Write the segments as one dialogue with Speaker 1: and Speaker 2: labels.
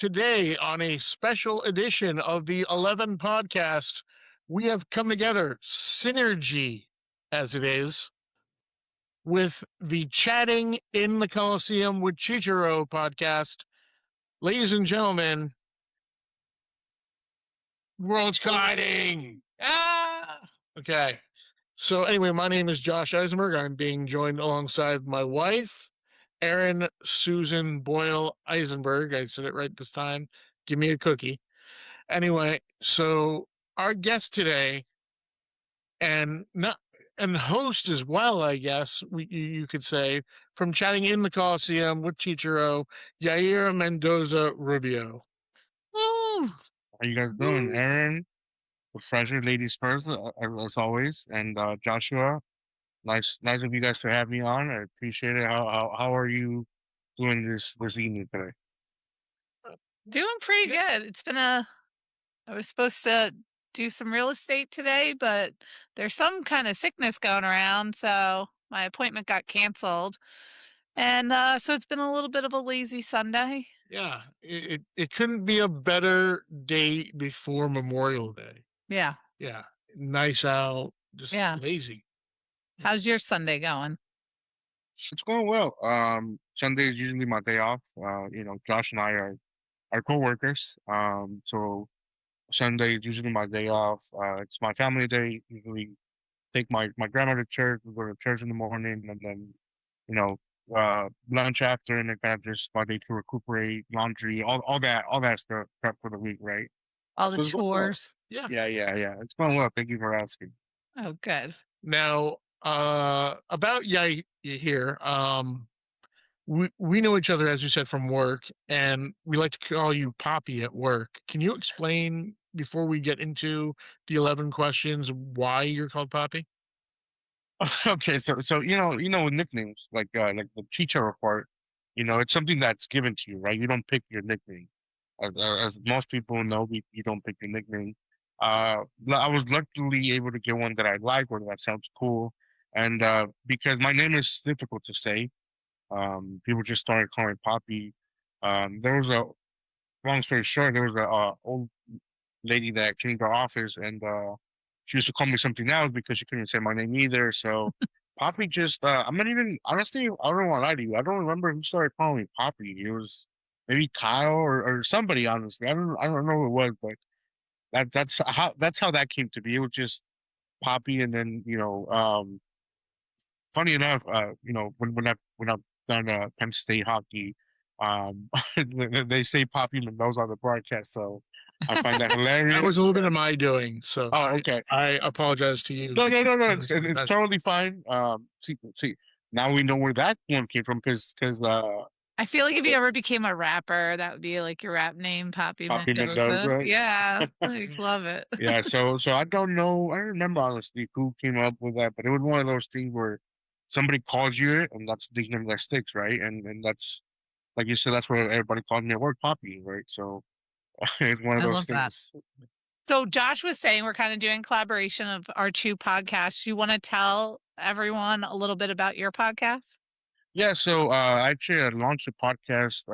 Speaker 1: Today, on a special edition of the 11 podcast, we have come together, synergy as it is, with the Chatting in the Colosseum with Chichiro podcast. Ladies and gentlemen, worlds colliding. Okay. So, anyway, my name is Josh Eisenberg. I'm being joined alongside my wife, Erin Susan Boyle Eisenberg. I said it right this time. Give me a cookie. Anyway, so our guest today, and not and host as well, I guess you could say, from Chatting in the Coliseum with Chichiro, Yair Mendoza Rubio.
Speaker 2: Woo! How you guys doing, Aaron? The pleasure, ladies first, as always, and Joshua. Nice of you guys to have me on. I appreciate it. How are you doing this evening today?
Speaker 3: Doing pretty good. I was supposed to do some real estate today, but there's some kind of sickness going around, so my appointment got canceled. And so it's been a little bit of a lazy Sunday.
Speaker 1: Yeah, it couldn't be a better day before Memorial Day.
Speaker 3: Yeah.
Speaker 1: Yeah, nice out, just
Speaker 3: Yeah.
Speaker 1: lazy.
Speaker 3: How's your Sunday going?
Speaker 2: It's going well. Sunday is usually my day off. Josh and I are coworkers. So Sunday is usually my day off. It's my family day. Usually take my grandma to church. We go to church in the morning, and then you know lunch after, and then kind of just my day to recuperate, laundry, all that stuff, prep for the week, right?
Speaker 3: All the
Speaker 2: So it's going well.
Speaker 3: chores.
Speaker 1: Yeah.
Speaker 2: Yeah. It's going well. Thank you for asking.
Speaker 3: Oh, good.
Speaker 1: Now, about Yair here, we know each other, as you said, from work, and we like to call you Poppy at work. Can you explain, before we get into the 11 questions, why you're called Poppy?
Speaker 2: Okay, so with nicknames like the Chicha report, it's something that's given to you, right? You don't pick your nickname. As most people know, you don't pick your nickname. I was luckily able to get one that I like or that sounds cool, and because my name is difficult to say, people just started calling me Poppy. There was a long story short, there was a old lady that came to our office, and she used to call me something else because she couldn't say my name either. So Poppy just I'm not even honestly, I don't want to lie to you. I don't remember who started calling me Poppy. It was maybe Kyle or somebody, honestly. I don't know who it was, but that's how that came to be. It was just Poppy, and then funny enough, when I've done Penn State hockey, they say Poppy Mendoza on the broadcast, so I find that hilarious.
Speaker 1: That was a little bit of my doing, so
Speaker 2: Oh, okay.
Speaker 1: I apologize to you.
Speaker 2: No. It's totally fine. See, now we know where that one came from because
Speaker 3: I feel like if you ever became a rapper, that would be like your rap name, Poppy
Speaker 2: Poppy
Speaker 3: Mendoza.
Speaker 2: Mendoza.
Speaker 3: Yeah, love it.
Speaker 2: Yeah. So I don't know. I don't remember honestly who came up with that, but it was one of those things where somebody calls you it, and that's the name that sticks, right? And that's like you said, that's what everybody calls me at work, Poppy, right? So it's one of
Speaker 3: I
Speaker 2: those
Speaker 3: love that.
Speaker 2: things.
Speaker 3: So Josh was saying we're kind of doing collaboration of our two podcasts. You want to tell everyone a little bit about your podcast?
Speaker 2: Yeah, so actually I launched a podcast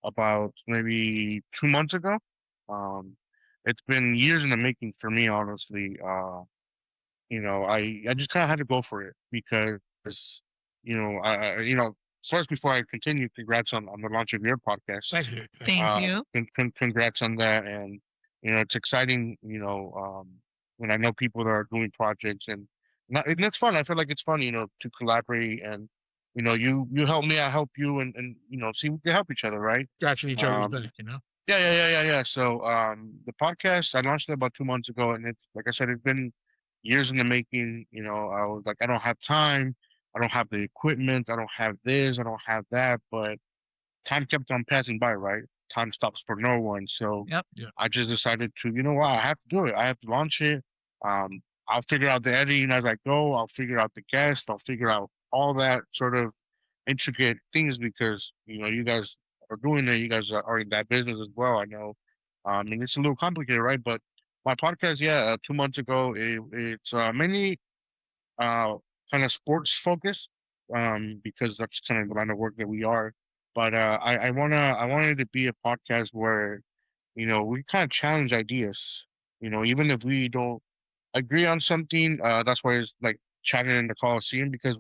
Speaker 2: about maybe 2 months ago. Um, it's been years in the making for me, honestly. I just kind of had to go for it because first before I continue, congrats on the launch of your podcast.
Speaker 1: Thank you.
Speaker 3: Thank you.
Speaker 2: Congrats on that, and it's exciting. When I know people that are doing projects and it's fun. I feel like it's fun, to collaborate and you help me, I help you, and see we can help each other, right?
Speaker 1: Scratching each other's
Speaker 2: Um,
Speaker 1: back.
Speaker 2: yeah. So the podcast I launched it about 2 months ago, and it's like I said, it's been years in the making. I was like, I don't have time, I don't have the equipment, I don't have this, I don't have that, but time kept on passing by, right? Time stops for no one. So
Speaker 3: Yep.
Speaker 1: Yeah.
Speaker 2: I just decided to, what, I have to do it. I have to launch it. I'll figure out the editing as I go. I'll figure out the guest. I'll figure out all that sort of intricate things because, you guys are doing it. You guys are in that business as well. I know. And it's a little complicated, right? But my podcast, yeah, 2 months ago, it's mainly uh, kind of sports focused because that's kind of the line of work that we are. But I wanted to be a podcast where, we kind of challenge ideas. Even if we don't agree on something, that's why it's like chatting in the Colosseum, because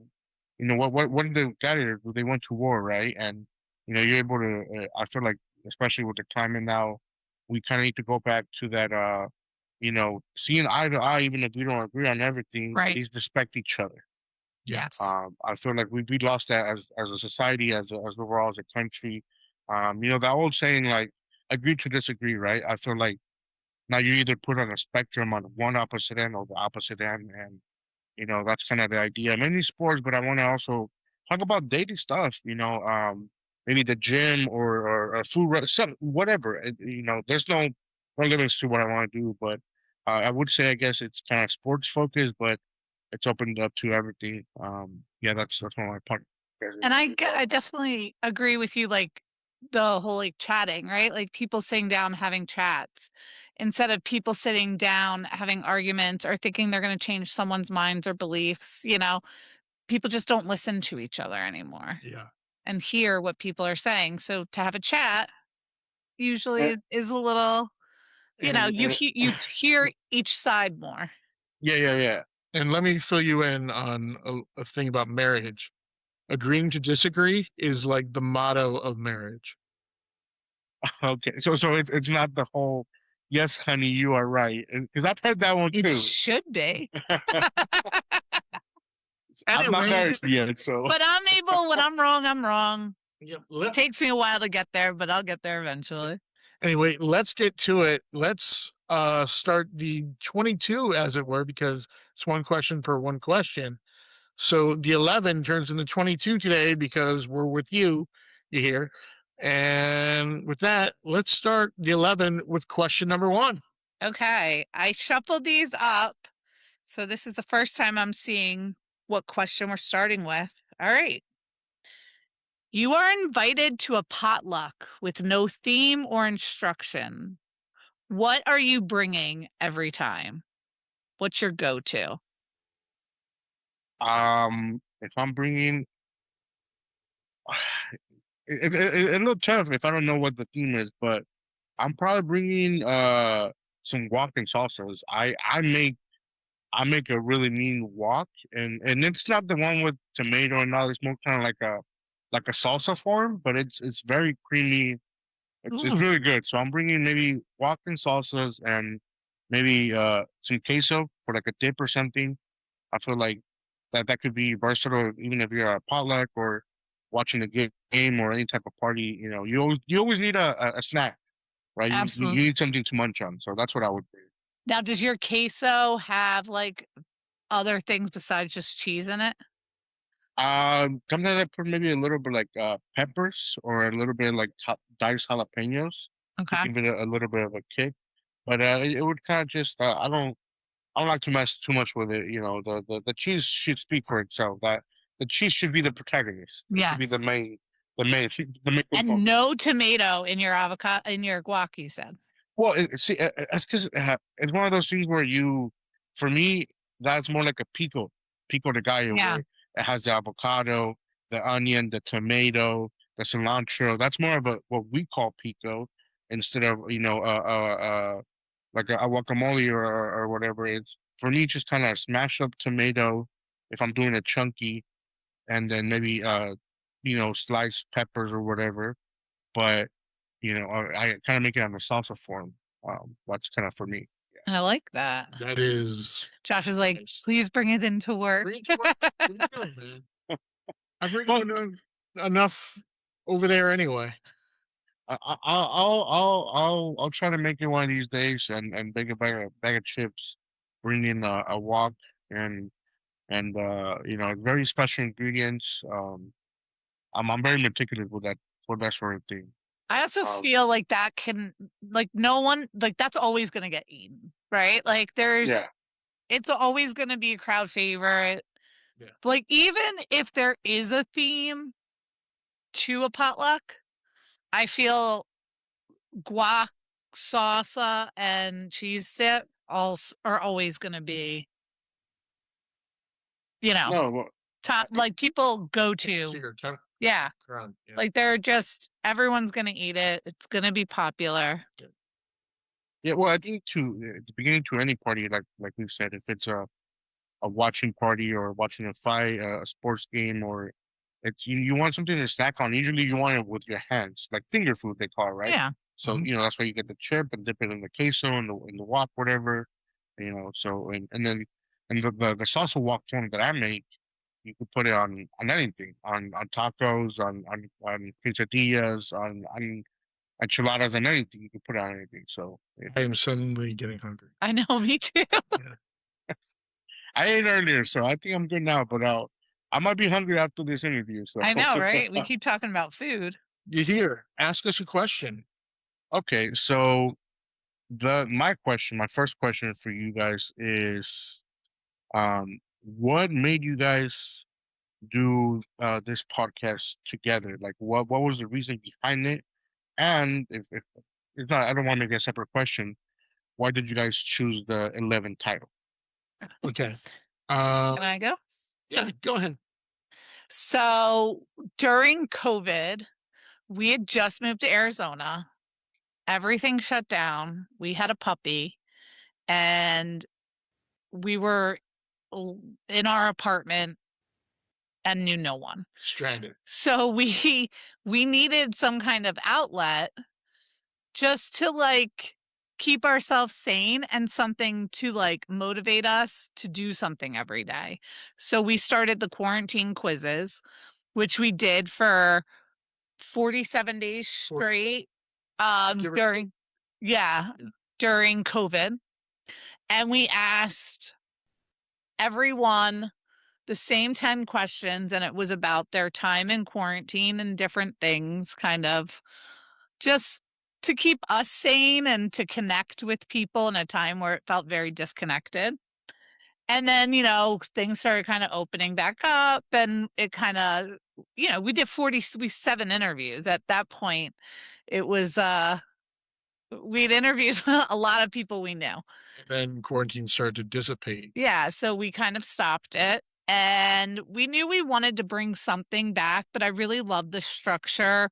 Speaker 2: what did they gather? They went to war, right? And you're able to. I feel like, especially with the climate now, we kind of need to go back to that. Seeing eye to eye, even if we don't agree on everything, at
Speaker 3: Right.
Speaker 2: least respect each other.
Speaker 3: Yes.
Speaker 2: I feel like we lost that as a society, as overall as a country. The old saying, like, agree to disagree, right? I feel like now you either put on a spectrum on one opposite end or the opposite end, and that's kind of the idea. Many sports, but I want to also talk about daily stuff. Maybe the gym or food, some whatever. There's no limits to what I want to do, but I would say, I guess it's kind of sports focused, but it's opened up to everything. Yeah, that's one of my part.
Speaker 3: And I definitely agree with you, like the whole like chatting, right? Like people sitting down having chats instead of people sitting down having arguments or thinking they're going to change someone's minds or beliefs. People just don't listen to each other anymore
Speaker 1: Yeah.
Speaker 3: and hear what people are saying. So to have a chat usually
Speaker 2: Uh,
Speaker 3: is a little,
Speaker 1: And,
Speaker 3: you hear each side more.
Speaker 2: yeah.
Speaker 1: and let me fill you in on a thing about marriage. Agreeing to disagree is like the motto of marriage.
Speaker 2: Okay, so it's not the whole "yes, honey, you are right," because I've heard that one
Speaker 3: It
Speaker 2: too.
Speaker 3: should be.
Speaker 2: I'm not
Speaker 1: Anyway,
Speaker 2: married yet, so
Speaker 3: But when I'm wrong, I'm wrong.
Speaker 1: yeah,
Speaker 3: It takes me a while to get there, but I'll get there eventually.
Speaker 1: anyway, let's get to it. Let's start the 22, as it were, because it's one question for one question. So the 11 turns into 22 today because we're with you hear. And with that, let's start the 11 with question number 1.
Speaker 3: Okay, I shuffled these up. So this is the first time I'm seeing what question we're starting with. All right. You are invited to a potluck with no theme or instruction. What are you bringing every time? What's your go-to?
Speaker 2: if I'm bringing, it's a little tough if I don't know what the theme is, but I'm probably bringing some guac and salsas. I make a really mean guac, and it's not the one with tomato and all. It's more kind of like a salsa form, but it's very creamy. It's
Speaker 3: Ooh,
Speaker 2: really good. So I'm bringing maybe guac and salsas and maybe some queso for like a dip or something. I feel like that could be versatile, even if you're at a potluck or watching a game or any type of party. You always need a snack, right? You
Speaker 3: absolutely.
Speaker 2: need something to munch on. So that's what I would do.
Speaker 3: Now, does your queso have like other things besides just cheese in it?
Speaker 2: Sometimes I put maybe a little bit like peppers or a little bit like diced jalapenos to
Speaker 3: Okay.
Speaker 2: give it a little bit of a kick. But it would kind of just I don't like to mess too much with it. The cheese should speak for itself. That the cheese should be the protagonist. It should be
Speaker 3: Yes.
Speaker 2: the main
Speaker 3: And
Speaker 2: component.
Speaker 3: no tomato in your avocado in your guac, you said.
Speaker 2: Well, see, that's because it's one of those things where for me, that's more like a pico de gallo,
Speaker 3: Yeah.
Speaker 2: where it has the avocado, the onion, the tomato, the cilantro. That's more of what we call pico instead of like a guacamole or whatever. It's for me just kind of smash up tomato if I'm doing it chunky, and then maybe sliced peppers or whatever. But I kind of make it on a salsa form. That's kind of for me.
Speaker 3: I like that.
Speaker 1: That is
Speaker 3: Josh is like,
Speaker 1: nice.
Speaker 3: please bring it into work.
Speaker 1: Bring it to work. What are you doing, man? I bring
Speaker 2: Well,
Speaker 1: enough over there anyway.
Speaker 2: I'll try to make it one of these days and bake a bag of chips, bring in a wok and very special ingredients. I'm very meticulous with that sort of thing.
Speaker 3: I also
Speaker 2: Um,
Speaker 3: feel like that can like no one like that's always gonna get eaten, right? Like
Speaker 2: yeah.
Speaker 3: it's always gonna be a crowd favorite.
Speaker 1: Yeah.
Speaker 3: Like even if there is a theme to a potluck, I feel guac, salsa, and cheese dip are always gonna be, you know,
Speaker 2: No. Well,
Speaker 3: top like people go
Speaker 1: Let's see
Speaker 3: to.
Speaker 1: here.
Speaker 3: Yeah.
Speaker 1: Around, yeah.
Speaker 3: Like they're just everyone's gonna eat it. It's gonna be popular.
Speaker 2: Yeah, well, I think to at the beginning to any party, like we said, if it's a watching party or watching a fight, a sports game, or it's you want something to snack on. Usually, you want it with your hands, like finger food they call it, right?
Speaker 3: Yeah.
Speaker 2: So
Speaker 1: Mhm.
Speaker 2: that's why you get the chip and dip it in the queso and the wok, whatever. So and then and the salsa wok form that I make, you could put it on anything, on tacos, on quesadillas, on enchiladas, and anything. You can put it on anything. So
Speaker 1: I am suddenly getting hungry.
Speaker 3: I know, me too.
Speaker 1: Yeah.
Speaker 2: I ate earlier, so I think I'm good now. But I might be hungry after this interview. So
Speaker 3: I know, right? We keep talking about food.
Speaker 1: You hear? Ask us a question.
Speaker 2: okay, so my first question for you guys is, what made you guys do this podcast together? Like, what was the reason behind it? And if it's not, I don't want to make a separate question. Why did you guys choose the 11 title?
Speaker 1: Okay.
Speaker 3: Can I go?
Speaker 1: Yeah, go ahead.
Speaker 3: So during COVID, we had just moved to Arizona. Everything shut down. We had a puppy, and we were in our apartment and knew no one.
Speaker 1: Stranded.
Speaker 3: So we needed some kind of outlet just to like keep ourselves sane and something to like motivate us to do something every day. So we started the quarantine quizzes, which we did for 47 days straight
Speaker 1: Give or
Speaker 3: during during COVID. And we asked everyone the same 10 questions, and it was about their time in quarantine and different things, kind of just to keep us sane and to connect with people in a time where it felt very disconnected. And then, things started kind of opening back up, and it kind of, we did 47 interviews at that point. It was, we'd interviewed a lot of people we knew.
Speaker 1: Then quarantine started to dissipate.
Speaker 3: Yeah, so we kind of stopped it, and we knew we wanted to bring something back, but I really love the structure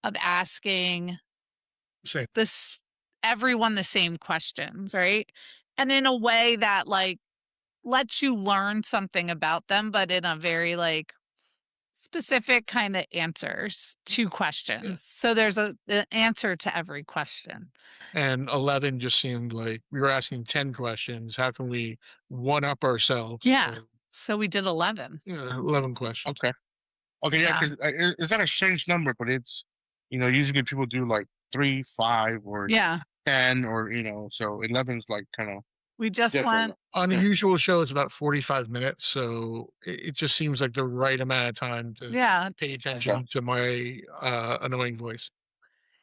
Speaker 3: of asking
Speaker 1: Same.
Speaker 3: this everyone the same questions, right? And in a way that like lets you learn something about them, but in a very like specific kind of answers to questions.
Speaker 1: Yeah.
Speaker 3: So there's an answer to every question.
Speaker 1: And 11 just seemed like we were asking 10 questions. How can we one up ourselves?
Speaker 3: Yeah. So we did 11.
Speaker 1: Yeah, 11 questions.
Speaker 2: Okay. Okay, yeah,
Speaker 3: Yeah.
Speaker 2: because it's not a strange number, but it's usually people do like 3, 5, or
Speaker 3: Yeah.
Speaker 2: 10, or so 11's like kind of
Speaker 3: We just
Speaker 2: different.
Speaker 3: went,
Speaker 1: On a usual show, it's about 45 minutes. So it just seems like the right amount of time to
Speaker 3: yeah.
Speaker 1: pay attention to my annoying voice.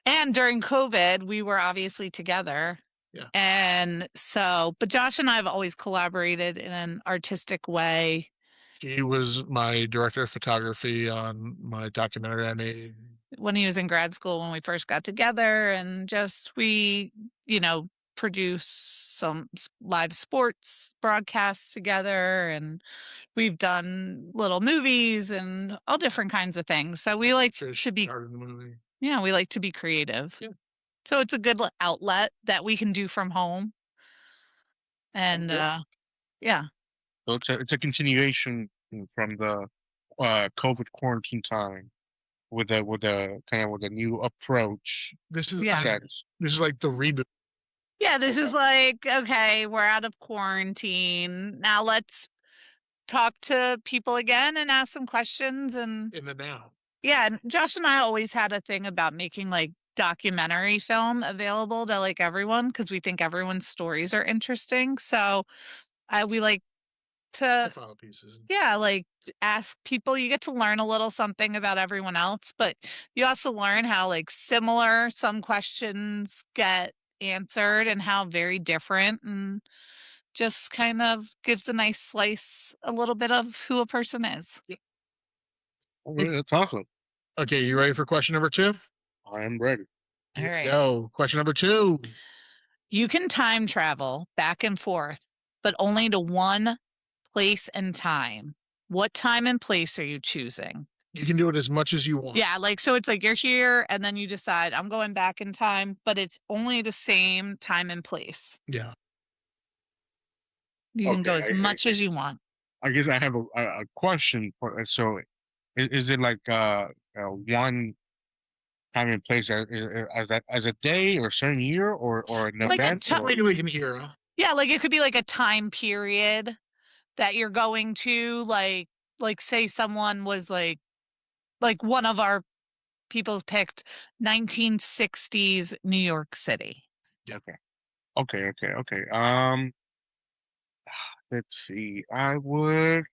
Speaker 3: And during COVID, we were obviously together.
Speaker 1: Yeah.
Speaker 3: And so, but Josh and I have always collaborated in an artistic way.
Speaker 1: She was my director of photography on my documentary I made.
Speaker 3: When he was in grad school, when we first got together, and just we, produce some live sports broadcasts together, and we've done little movies and all different kinds of things. So we like
Speaker 1: Trish
Speaker 3: to be,
Speaker 1: started the movie.
Speaker 3: yeah, we like to be creative.
Speaker 1: Yeah.
Speaker 3: So it's a good outlet that we can do from home. And yeah.
Speaker 2: So it's a continuation from the COVID quarantine time with a kind of with a new approach.
Speaker 1: This is
Speaker 3: Yeah.
Speaker 2: Sense.
Speaker 1: this is like the reboot.
Speaker 3: Yeah, this is like, okay, we're out of quarantine. Now let's talk to people again and ask some questions. And
Speaker 1: In the now.
Speaker 3: yeah, and Josh and I always had a thing about making like documentary film available to like everyone because we think everyone's stories are interesting. So we like to,
Speaker 1: Profile pieces.
Speaker 3: yeah, like ask people. You get to learn a little something about everyone else, but you also learn how like similar some questions get answered and how very different, and just kind of gives a nice slice, a little bit of who a person is.
Speaker 2: Okay, that's awesome.
Speaker 1: Okay, you ready for question number 2?
Speaker 2: I am ready.
Speaker 3: All
Speaker 1: Here we
Speaker 3: right.
Speaker 1: go. Question number 2.
Speaker 3: You can time travel back and forth, but only to one place and time. What time and place are you choosing?
Speaker 1: You can do it as much as you want.
Speaker 3: Yeah, like so it's like you're here and then you decide I'm going back in time, but it's only the same time and place.
Speaker 1: Yeah.
Speaker 3: You can go
Speaker 2: Okay,
Speaker 3: as much as you want.
Speaker 2: I guess I have a question for so is it like one time and place as a day or certain year or an
Speaker 3: Like a
Speaker 2: event
Speaker 3: ti-
Speaker 2: or
Speaker 1: Like an era.
Speaker 3: Yeah, like it could be like a time period that you're going to, like say someone was like one of our people picked 1960s New York City.
Speaker 2: okay. Let's see. I would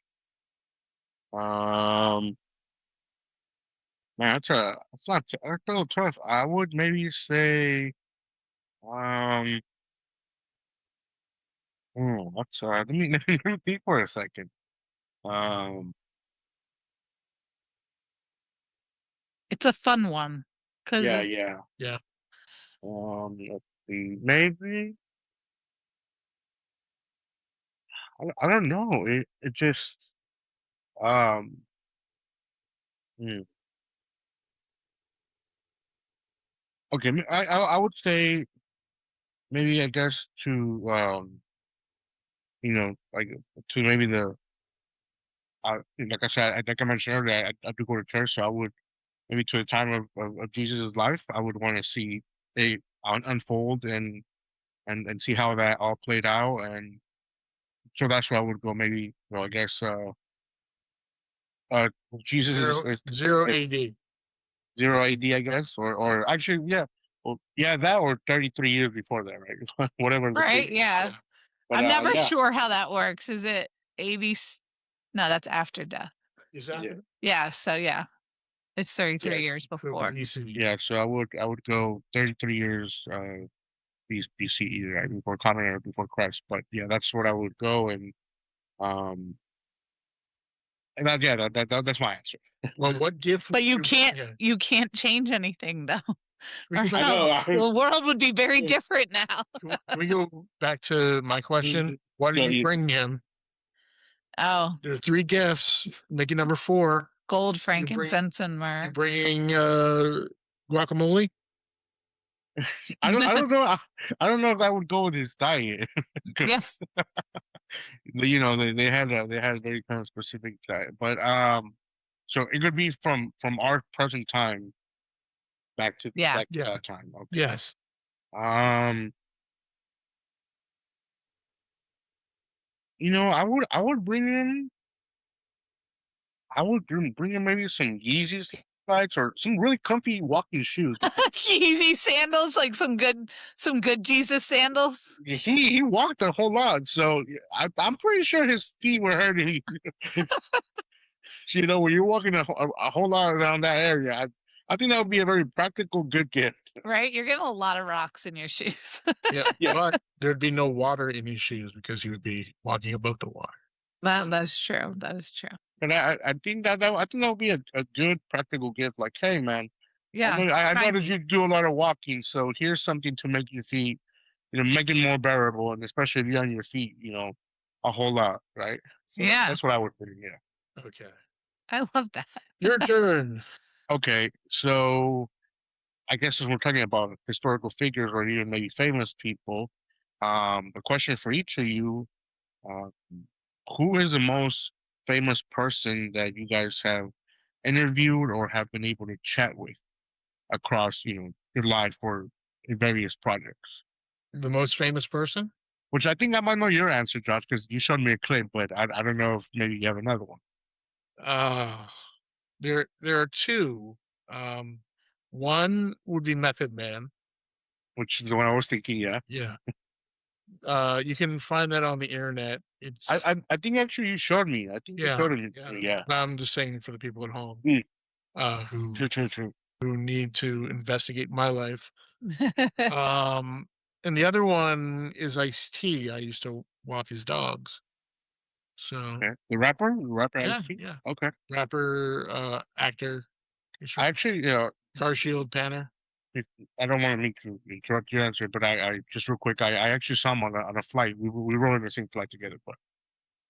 Speaker 2: um man, that's a little tough. I would maybe say um what's let me let me think for a second. Um
Speaker 3: It's a fun one because
Speaker 2: yeah.
Speaker 1: Yeah.
Speaker 2: Let's see. Maybe I don't know. It just um hmm. Okay, I would say maybe I guess to like to maybe the like I said, like I mentioned earlier, I do go to church, so I would maybe to the time of Jesus' life, I would want to see it unfold and see how that all played out, and so that's where I would go. Maybe, well, I guess uh Jesus
Speaker 1: Zero
Speaker 2: is
Speaker 1: AD.
Speaker 2: 0 AD, I guess, or actually, yeah, well, yeah, that or 33 years before that, right? Whatever the case.
Speaker 3: right, yeah.
Speaker 1: Yeah.
Speaker 2: But
Speaker 3: I'm never
Speaker 2: yeah,
Speaker 3: sure how that works. Is it 80? No, that's after death.
Speaker 1: Is that
Speaker 2: yeah,
Speaker 3: Yeah, so yeah, it's 33 years
Speaker 1: so
Speaker 3: before.
Speaker 1: BC?
Speaker 2: yeah. So I would go 33 years BCE, right, before common era, before Christ. But yeah, that's what I would go um and that yeah that's my answer.
Speaker 1: Well, what gift?
Speaker 3: But
Speaker 1: would yeah.
Speaker 3: you can't change anything though.
Speaker 1: We
Speaker 3: Or
Speaker 1: can go
Speaker 2: I
Speaker 1: back,
Speaker 2: know.
Speaker 3: the world would be very different now.
Speaker 1: can we go back to my question? What did
Speaker 2: No,
Speaker 1: you bring him?
Speaker 3: Oh,
Speaker 1: There are 3 gifts. Make it number 4.
Speaker 3: gold,
Speaker 1: You
Speaker 3: frankincense, and
Speaker 1: You
Speaker 3: myrrh.
Speaker 1: bringing guacamole?
Speaker 2: I don't know. I don't know if I would go with his diet
Speaker 3: Yes.
Speaker 2: because they had a very kind of specific diet, but so it could be from our present time
Speaker 3: Yeah.
Speaker 2: back to
Speaker 1: Yeah.
Speaker 2: that time. Okay.
Speaker 1: Yes.
Speaker 2: Um, I would bring in bring in maybe some Yeezys slides or some really comfy walking shoes.
Speaker 3: Easy sandals, like some good Jesus sandals.
Speaker 2: He walked a whole lot, so I'm pretty sure his feet were hurting. When you're walking a whole lot around that area, I think that would be a very practical, good gift.
Speaker 3: Right? You're getting a lot of rocks in your shoes.
Speaker 1: Yeah.
Speaker 2: Yeah.
Speaker 1: But there'd be no water in his shoes because he would be walking above the water.
Speaker 3: That's true. That is true.
Speaker 2: And I think that would be a good practical gift. Like, hey man,
Speaker 3: Yeah.
Speaker 2: I
Speaker 3: try
Speaker 2: noticed
Speaker 3: me.
Speaker 2: you do a lot of walking, so here's something to make your feet, make it more bearable, and especially if you're on your feet, a whole lot, right? So
Speaker 3: Yeah.
Speaker 2: that's what I would do. Yeah.
Speaker 1: Okay.
Speaker 3: I love that.
Speaker 1: Your turn.
Speaker 2: Okay, so I guess as we're talking about historical figures or even maybe famous people, a question for each of you: uh, who is the most famous person that you guys have interviewed or have been able to chat with across, your life or in various projects?
Speaker 1: The most famous person?
Speaker 2: Which I think I might know your answer, Josh, because you showed me a clip, but I don't know if maybe you have another one.
Speaker 1: Uh there are 2. Um One would be Method Man.
Speaker 2: Which is the one I was thinking. Yeah,
Speaker 1: Yeah. You can find that on the internet.
Speaker 2: I
Speaker 1: It's
Speaker 2: I think actually you showed me. I think you
Speaker 1: yeah,
Speaker 2: showed it to
Speaker 1: yeah.
Speaker 2: me. Yeah,
Speaker 1: But I'm just saying for the people at home
Speaker 2: mm,
Speaker 1: who
Speaker 2: true.
Speaker 1: need to investigate my life. Um and the other one is Ice-T. I used to walk his dogs. So
Speaker 2: Okay, the rapper
Speaker 1: yeah,
Speaker 2: Ice-T.
Speaker 1: yeah.
Speaker 2: Okay,
Speaker 1: Rapper, actor,
Speaker 2: I actually,
Speaker 1: car shield panner.
Speaker 2: if- I don't want to make you interrupt your answer, but I just real quick, I actually saw him on a flight. We rode on the same flight together. But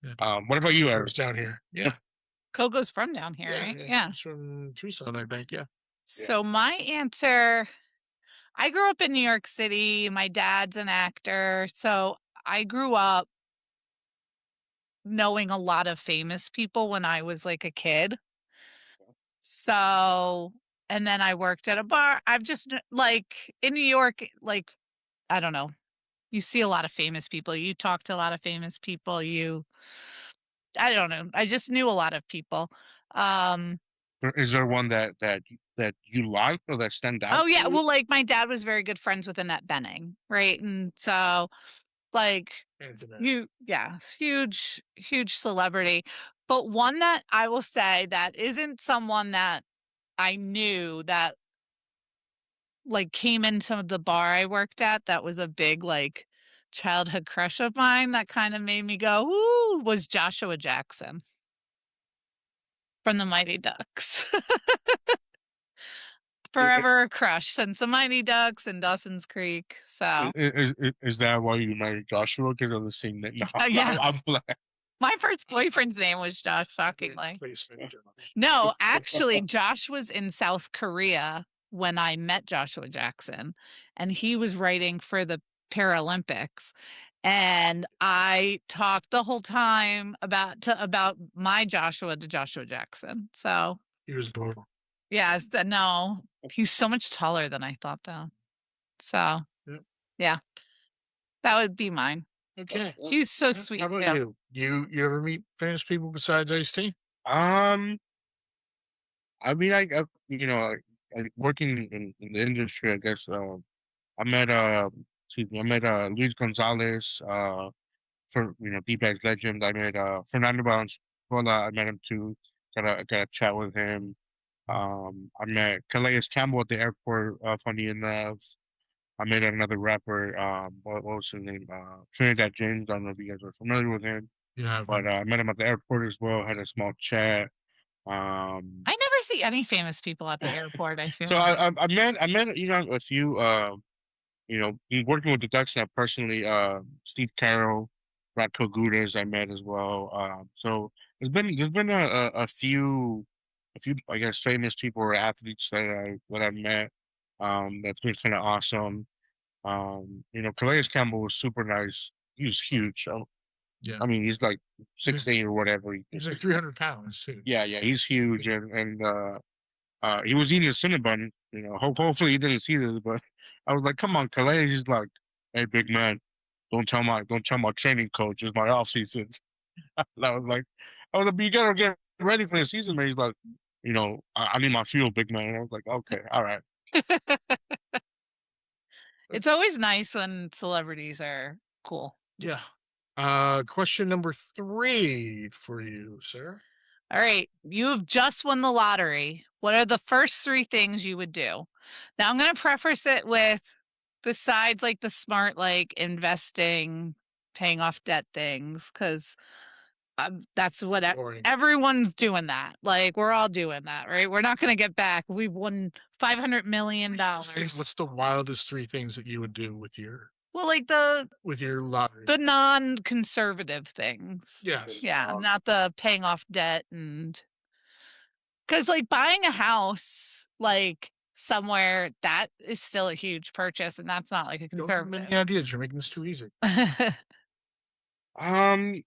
Speaker 1: Yeah.
Speaker 2: what about you,
Speaker 1: He
Speaker 2: Aaron?
Speaker 1: was down here. Yeah.
Speaker 3: Coco's from down here, right? Yeah.
Speaker 1: He's from Tucson, I think. Yeah.
Speaker 3: So my answer, I grew up in New York City. My dad's an actor. So I grew up knowing a lot of famous people when I was like a kid. So, and then I worked at a bar. I've just like in New York, like, I don't know. You see a lot of famous people. You talk to a lot of famous people. I don't know. I just knew a lot of people.
Speaker 2: Is there one that you like or that stand out?
Speaker 3: Oh yeah.
Speaker 2: to you?
Speaker 3: Well, like my dad was very good friends with Annette Bening, right? And so like huge celebrity. But one that I will say that isn't someone that I knew that like came into the bar I worked at that was a big like childhood crush of mine that kind of made me go, ooh, was Joshua Jackson from the Mighty Ducks. Forever a crush since the Mighty Ducks and Dawson's Creek. So
Speaker 2: Is that why you married Joshua? Because of the same name? No,
Speaker 3: yeah.
Speaker 2: I'm playing.
Speaker 3: My first boyfriend's name was Josh, shockingly. No, actually, Josh was in South Korea when I met Joshua Jackson, and he was writing for the Paralympics. And I talked the whole time about my Joshua to Joshua Jackson. So
Speaker 1: He was born.
Speaker 3: yeah, no, he's so much taller than I thought, though. So yeah, that would be mine.
Speaker 1: Okay.
Speaker 3: He's so sweet.
Speaker 1: How about you? You ever meet famous people besides Ice-T?
Speaker 2: I mean, you know, working in the industry, I guess. I met I met Luis Gonzalez. For D-Bag's legend. I met Fernando Valenzuela. I met him too. Got a chat with him. I met Calais Campbell at the airport. Funny enough, I met another rapper. What was his name? Trinidad James. I don't know if you guys are familiar with him.
Speaker 1: Yeah.
Speaker 2: But I met him at the airport as well. Had a small chat.
Speaker 3: I never see any famous people at the airport. I feel
Speaker 2: So
Speaker 3: like.
Speaker 2: I met a few working with the Ducks now personally. Steve Carroll, Radko Gudas I met as well. So there's been a few I guess famous people or athletes that I met. That's been kind of awesome. Calais Campbell was super nice. He was huge. So,
Speaker 1: Yeah.
Speaker 2: I mean, he's like 6'8" or whatever.
Speaker 1: He's like 300 pounds too.
Speaker 2: Yeah, he's huge, and he was eating a Cinnabon. Hopefully he didn't see this, but I was like, "Come on, Calais." He's like, "Hey, big man, don't tell my training coach. It's my off season." And I was like, "You gotta get ready for the season, man." He's like, I need my fuel, big man." And I was like, "Okay, all right."
Speaker 3: It's always nice when celebrities are cool.
Speaker 1: Yeah. Question number 3 for you, sir.
Speaker 3: All right. You have just won the lottery. What are the first 3 things you would do? Now I'm going to preface it with besides like the smart, like investing, paying off debt things, because that's what everyone's doing that. Like we're all doing that, right? We're not going to get back. We've won $500 million.
Speaker 1: What's the wildest 3 things that you would do with your lottery?
Speaker 3: The non-conservative things.
Speaker 1: Yeah.
Speaker 3: Yeah, not the paying off debt and because like buying a house like somewhere that is still a huge purchase and that's not like a conservative.
Speaker 1: Many ideas. You're making this too easy.
Speaker 2: Um,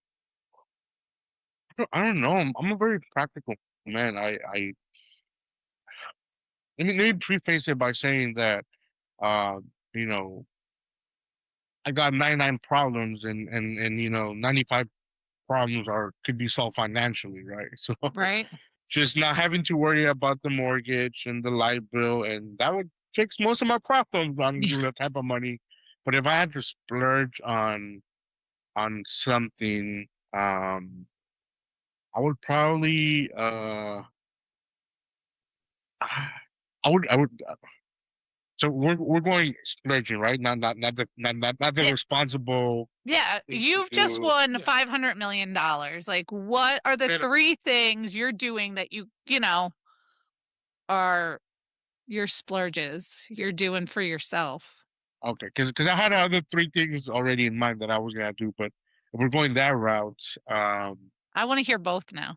Speaker 2: I don't know. I'm a very practical man. Let me preface it by saying that, uh, you know, I got 99 problems and 95 problems could be solved financially, right? So
Speaker 3: Right.
Speaker 2: just not having to worry about the mortgage and the light bill, and that would fix most of my problems on that type of money. But if I had to splurge on something, I would probably I would so we're going splurging, right? Not the responsible.
Speaker 3: Yeah, you've just won $500 million. Like, what are the 3 things you're doing that are your splurges you're doing for yourself?
Speaker 2: Okay, because I had other 3 things already in mind that I was gonna do, but if we're going that route,
Speaker 3: I want to hear both now.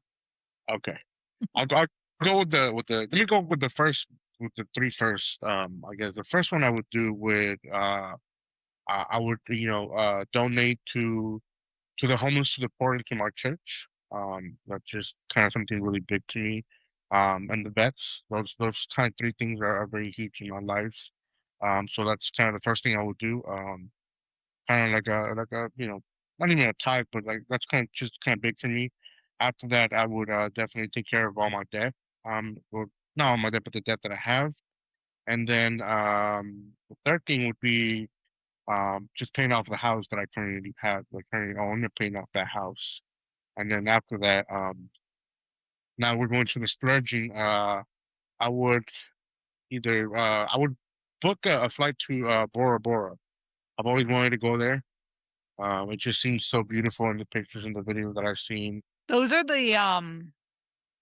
Speaker 2: Okay. I'll go with the. Let me go with the first with the three first. I guess the first one I would do with I would donate to the homeless, to the poor, and to my church. That's just kind of something really big to me. And the vets. Those kind of three things are very huge in my life. So that's kind of the first thing I would do. Kind of like a not even a type, but like that's kind of just kind of big for me. After that, I would definitely take care of all my debt. Or not all my debt, but the debt that I have. And then the third thing would be just paying off the house that I currently have, like currently own, and paying off that house. And then after that, now we're going to the splurging. I would I would book a flight to Bora Bora. I've always wanted to go there. It just seems so beautiful in the pictures and the videos that I've seen.
Speaker 3: Those are the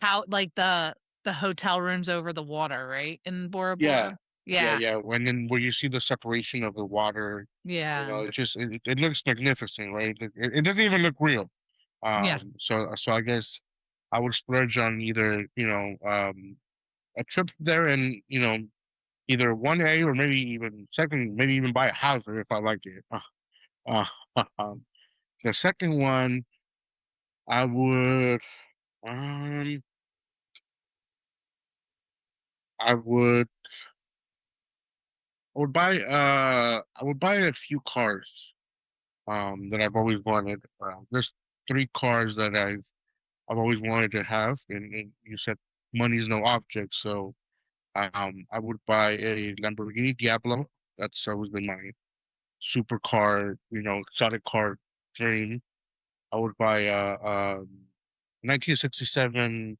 Speaker 3: how like the hotel rooms over the water, right? In Bora
Speaker 2: Yeah,
Speaker 3: Bora.
Speaker 2: yeah,
Speaker 3: Yeah.
Speaker 2: yeah. When then where you see the separation of the water,
Speaker 3: Yeah.
Speaker 2: it looks magnificent, right? It doesn't even look real.
Speaker 3: Yeah.
Speaker 2: So I guess I would splurge on either a trip there and either one A or maybe even second, maybe even buy a house there if I like it. Um, the second one, I would um I would I would buy a few cars that I've always wanted. There's three cars that I've always wanted to have, and you said money is no object, so I would buy a Lamborghini Diablo. That's always been my supercar, exotic car dream. I would buy a 1967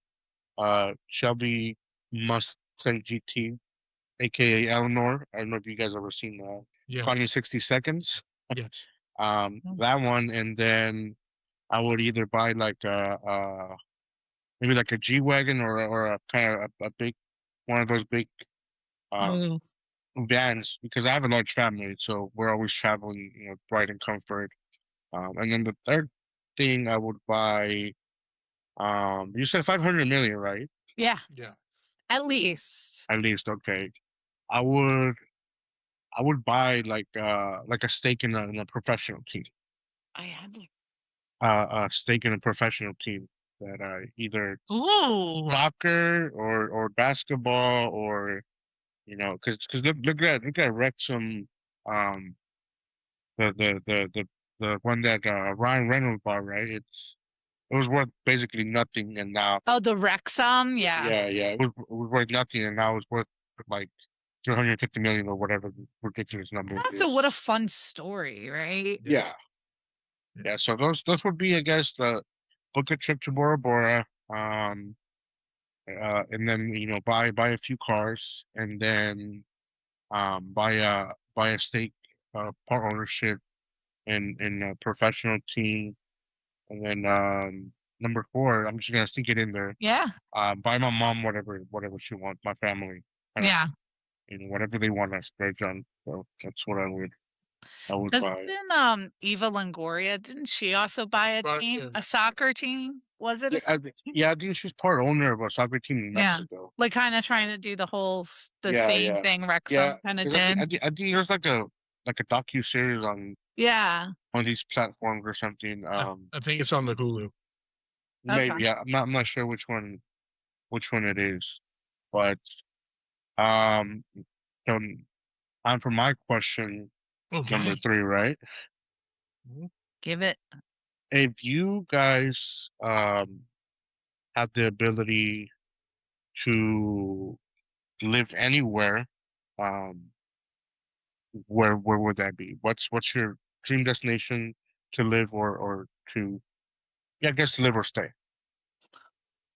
Speaker 2: Shelby Mustang GT, aka Eleanor. I don't know if you guys ever seen
Speaker 1: Yeah.
Speaker 2: Caught in 60 Seconds.
Speaker 1: Yes.
Speaker 2: That one, and then I would either buy like maybe like a G wagon or a kind of a big one of those big um
Speaker 3: Oh.
Speaker 2: vans because I have a large family, so we're always traveling, bright and comfort. And then the third thing I would buy, you said 500 million, right?
Speaker 3: Yeah.
Speaker 1: Yeah.
Speaker 3: At least.
Speaker 2: At least, okay. I would I would buy like a stake in a professional team.
Speaker 3: I had like
Speaker 2: A stake in a professional team that either
Speaker 3: ooh.
Speaker 2: soccer or basketball or because look at Wrexham, um the the the the the one that Ryan Reynolds bought, right? It was worth basically nothing, and now
Speaker 3: Oh, the Wrexham. Yeah.
Speaker 2: yeah, it was worth nothing, and now it's worth like 350 million or whatever the ridiculous number it
Speaker 3: So what
Speaker 2: is.
Speaker 3: a fun story, right?
Speaker 2: Yeah, yeah. So those would be, I guess, the book a trip to Bora Bora, and then buy a few cars, and then buy a stake, part ownership in a professional team, and then number four, I'm just gonna sneak it in there.
Speaker 3: Yeah.
Speaker 2: Buy my mom whatever she wants, my family, kind of,
Speaker 3: Yeah.
Speaker 2: whatever they want, I splurge on. So that's what I would buy.
Speaker 3: Doesn't Eva Longoria, didn't she also buy a
Speaker 1: But
Speaker 3: team,
Speaker 1: yeah.
Speaker 3: a soccer team? Was it a
Speaker 2: Yeah,
Speaker 3: soccer team?
Speaker 2: I think she's part owner of a soccer team in
Speaker 3: Yeah.
Speaker 2: Mexico.
Speaker 3: Like kind of trying to do the whole the
Speaker 2: Yeah,
Speaker 3: same
Speaker 2: yeah,
Speaker 3: thing
Speaker 2: yeah.
Speaker 3: Wrexham kind of
Speaker 2: 'Cause I think
Speaker 3: did.
Speaker 2: I think, I think there's like a docu series
Speaker 3: Yeah.
Speaker 2: on these platforms or something.
Speaker 1: I think it's on the Hulu.
Speaker 3: Okay.
Speaker 2: Maybe I'm not sure which one it is, but um, so on for my question number
Speaker 1: Okay.
Speaker 2: three, right?
Speaker 1: Mhm.
Speaker 3: Give it.
Speaker 2: If you guys have the ability to live anywhere, um, where would that be? What's your dream destination to live or to yeah, I guess live or stay?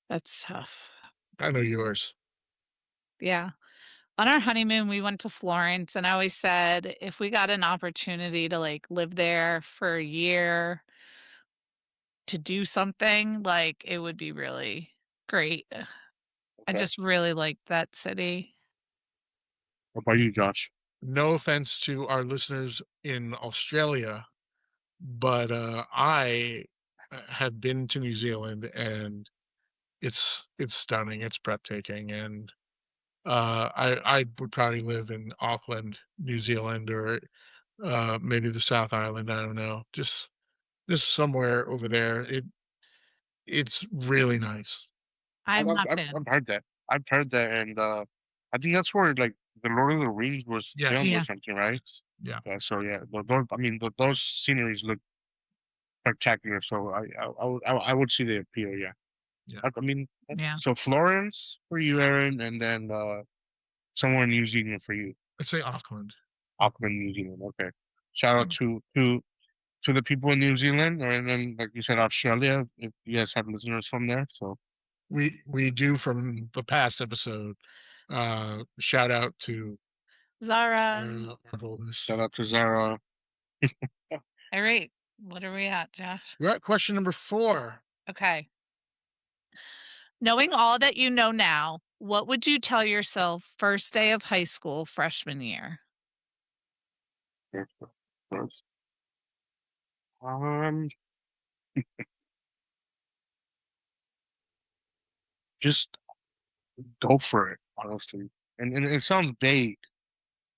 Speaker 3: That's tough.
Speaker 1: I know yours.
Speaker 3: Yeah. On our honeymoon, we went to Florence, and I always said if we got an opportunity to like live there for a year to do something, like it would be really great. I
Speaker 2: Okay.
Speaker 3: just really like that city.
Speaker 2: What about you, Josh?
Speaker 1: No offense to our listeners in Australia, but I have been to New Zealand, and it's stunning. It's breathtaking, and I would probably live in Auckland, New Zealand, or maybe the South Island. I don't know, just somewhere over there. It's really nice.
Speaker 3: I've
Speaker 2: I've, I've,
Speaker 3: not
Speaker 2: I've
Speaker 3: been.
Speaker 2: I've heard that. I've heard that, and I think that's where like the Lord of the Rings was
Speaker 1: Yes,
Speaker 2: filmed or
Speaker 3: Yeah.
Speaker 2: something, right?
Speaker 1: yeah,
Speaker 2: So yeah, those, I mean, those sceneries look spectacular. So I would see the appeal. Yeah,
Speaker 1: yeah.
Speaker 2: I mean,
Speaker 3: Yeah.
Speaker 2: so Florence for you, Aaron, and then somewhere in New Zealand for you,
Speaker 1: I'd say Auckland.
Speaker 2: Auckland, New Zealand. Okay. Shout out to the people in New Zealand, or and then like you said, Australia. If you guys have listeners from there, so
Speaker 1: We do from the past episode. Shout out to
Speaker 3: Zara.
Speaker 1: our oldest.
Speaker 2: shout out to Zara.
Speaker 3: All right. What are we at, Josh?
Speaker 1: We're at question number 4.
Speaker 3: Okay. Knowing all that you know now, what would you tell yourself first day of high school, freshman year?
Speaker 2: Um, just go for it, honestly. And it sounds vague,